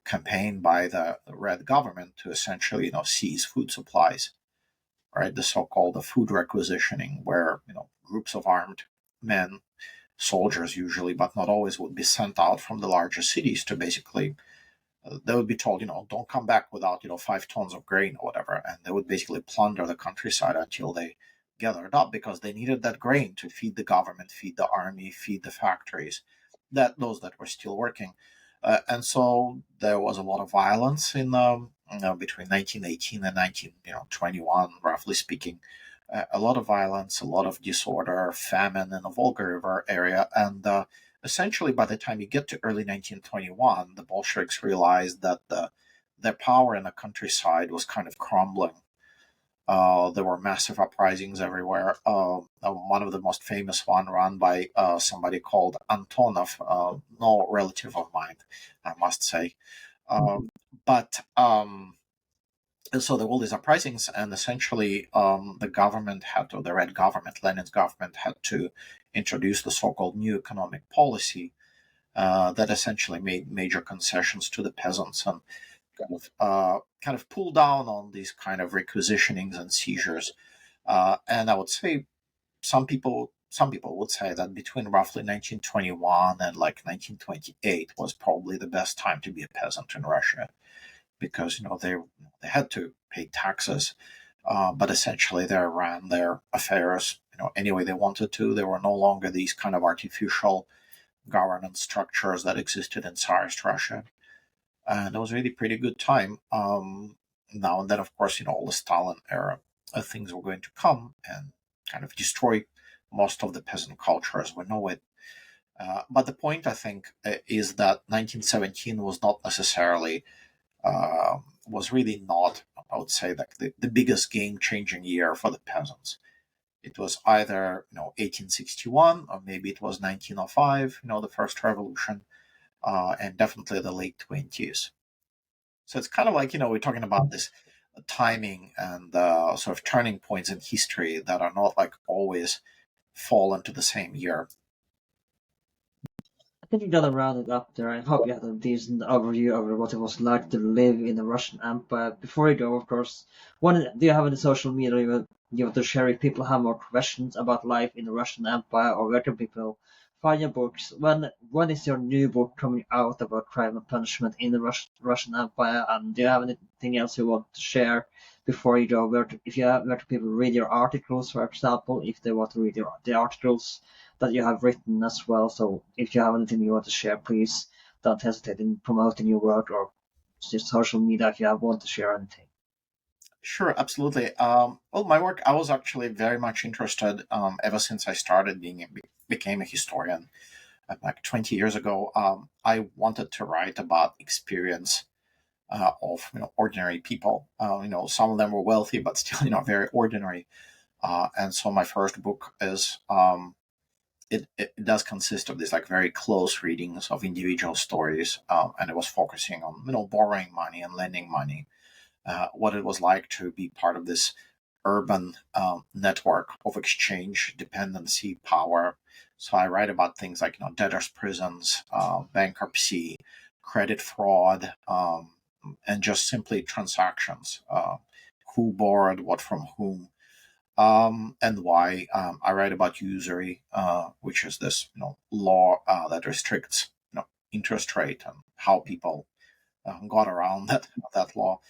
campaign by the Red government to essentially, seize food supplies, right? The so-called the food requisitioning, where groups of armed men, soldiers usually, but not always, would be sent out from the larger cities to basically. They would be told, don't come back without 5 tons of grain or whatever, and they would basically plunder the countryside until they gathered up, because they needed that grain to feed the government, feed the army, feed the factories, that those that were still working. And so there was a lot of violence between 1918 and 1921, roughly speaking. A lot of violence, a lot of disorder, famine in the Volga River area. And essentially, by the time you get to early 1921, the Bolsheviks realized that their power in the countryside was kind of crumbling. There were massive uprisings everywhere. One of the most famous one run by somebody called Antonov, no relative of mine, I must say. Um, but so there were all these uprisings, and essentially the Red government, Lenin's government, had to introduce the so-called new economic policy that essentially made major concessions to the peasants, and kind of pull down on these kind of requisitionings and seizures. And I would say some people some people would say that between roughly 1921 and like 1928 was probably the best time to be a peasant in Russia, because they had to pay taxes, but essentially they ran their affairs any way they wanted to. There were no longer these kind of artificial governance structures that existed in Tsarist Russia, and it was really pretty good time. Now and then, of course, all the Stalin era things were going to come and kind of destroy most of the peasant culture as we know it. But the point, I think, is that 1917 was not necessarily was really not, I would say, like the biggest game-changing year for the peasants. It was either 1861 or maybe it was 1905, the first revolution, and definitely the late 20s. So it's kind of like we're talking about this timing and sort of turning points in history that are not like always fall into the same year. I think you got to round it up there. I hope you had a decent overview over what it was like to live in the Russian Empire. Before you go, of course, do you have any social media you want to share if people have more questions about life in the Russian Empire, or where can people find your books? When is your new book coming out about crime and punishment in the Russian Empire? And do you have anything else you want to share before you go? Where do people read your articles, for example, if they want to read the articles that you have written as well. So if you have anything you want to share, please don't hesitate in promoting your work or just social media if you want to share anything. Sure, absolutely. Well, my work, I was actually very much interested ever since I started became a historian like 20 years ago. I wanted to write about experience of ordinary people. Some of them were wealthy, but still very ordinary. And so my first book is it does consist of these like very close readings of individual stories, and it was focusing on borrowing money and lending money, what it was like to be part of this urban network of exchange, dependency, power. So I write about things like debtors' prisons, bankruptcy, credit fraud, and just simply transactions. Who borrowed what from whom, and why. I write about usury, which is this law that restricts interest rate and how people got around that law.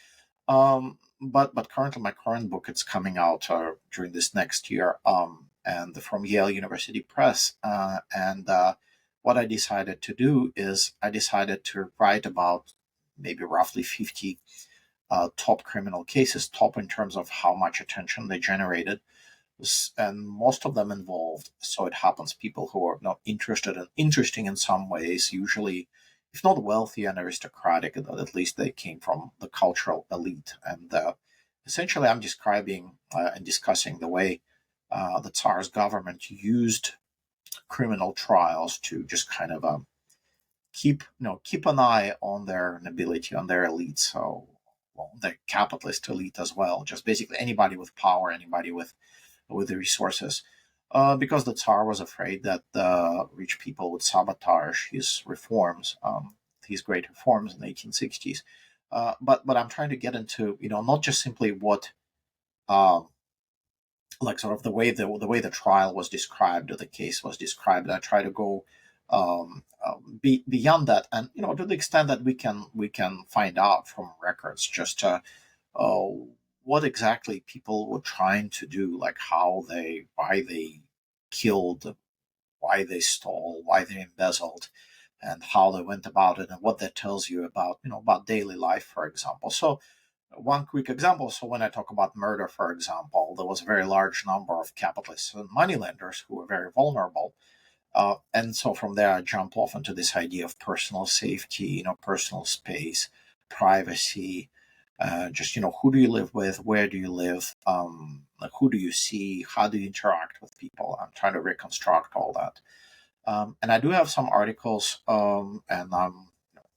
But currently, my current book, it's coming out during this next year, and from Yale University Press. And what I decided to do is I decided to write about maybe roughly 50 top criminal cases, top in terms of how much attention they generated, and most of them involved, so it happens, people who are not interesting in some ways, usually if not wealthy and aristocratic, at least they came from the cultural elite. And essentially I'm describing and discussing the way the Tsar's government used criminal trials to just kind of keep an eye on their nobility, on their elite. So, well, the capitalist elite as well, just basically anybody with power, anybody with the resources, because the Tsar was afraid that the rich people would sabotage his reforms, his great reforms in the 1860s. But I'm trying to get into not just simply what um, like sort of the way the trial was described or the case was described. I try to go beyond that, and to the extent that we can find out from records, just uh, what exactly people were trying to do, like why they killed, why they stole, why they embezzled, and how they went about it, and what that tells you about daily life, for example. So one quick example. So when I talk about murder, for example, there was a very large number of capitalists and moneylenders who were very vulnerable. And so from there, I jump off into this idea of personal safety, personal space, privacy, just, who do you live with? Where do you live? Like, who do you see? How do you interact with people? I'm trying to reconstruct all that. And I do have some articles, and I'm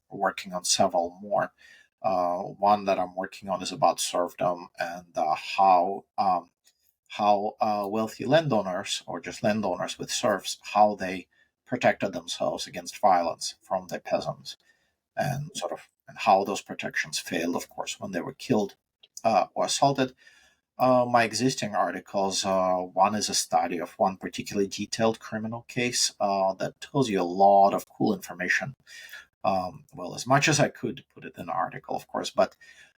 working on several more. One that I'm working on is about serfdom and how wealthy landowners, or just landowners with serfs, how they protected themselves against violence from the peasants, and how those protections failed, of course, when they were killed or assaulted. My existing articles, one is a study of one particularly detailed criminal case that tells you a lot of cool information. Well, as much as I could put it in an article, of course, but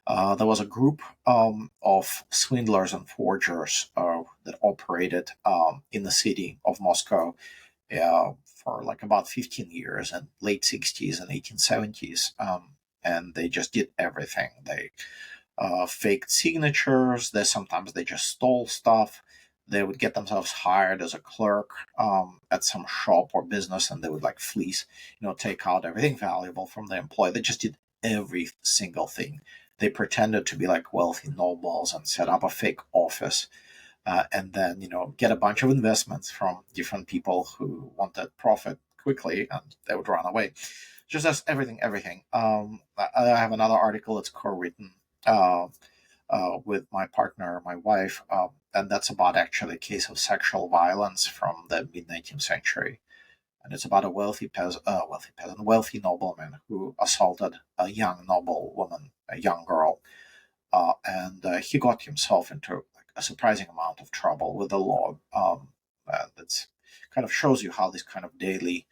there was a group of swindlers and forgers that operated in the city of Moscow for like about 15 years in late 60s and 1870s. And they just did everything. They faked signatures. Sometimes they just stole stuff. They would get themselves hired as a clerk at some shop or business, and they would like fleece, take out everything valuable from the employee. They just did every single thing. They pretended to be like wealthy nobles and set up a fake office, and then get a bunch of investments from different people who wanted profit quickly, and they would run away. Just as everything. I have another article that's co-written uh, with my partner, my wife, and that's about actually a case of sexual violence from the mid 19th century. And it's about a wealthy nobleman who assaulted a young noble woman, a young girl, and he got himself into like a surprising amount of trouble with the law. That's kind of shows you how these kind of daily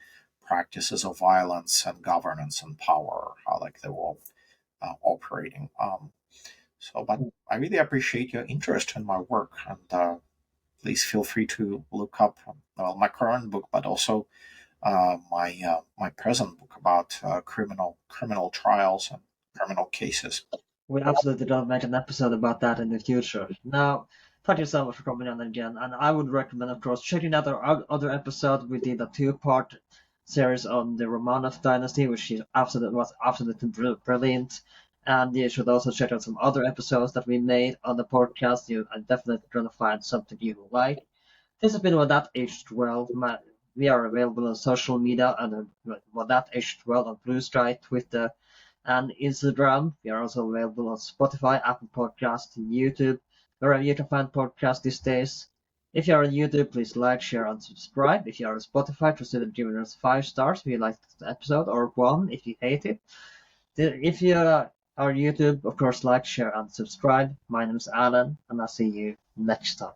practices of violence and governance and power, how like they were operating. But I really appreciate your interest in my work, and please feel free to look up my current book, but also my present book about criminal trials and criminal cases. We absolutely don't make an episode about that in the future. Now, thank you so much for coming on again, and I would recommend, of course, checking out our other episode. We did a two-part series on the Romanov dynasty, which was absolutely brilliant. And you should also check out some other episodes that we made on the podcast. You are definitely going to find something you like. This has been What That Age 12. We are available on social media under What That Age 12 on Blue Sky, Twitter, and Instagram. We are also available on Spotify, Apple Podcasts, YouTube, wherever you can find podcasts these days. If you are on YouTube, please like, share, and subscribe. If you are on Spotify, consider giving us 5 stars if you liked the episode, or 1 if you hate it. If you are on YouTube, of course, like, share, and subscribe. My name is Alan, and I'll see you next time.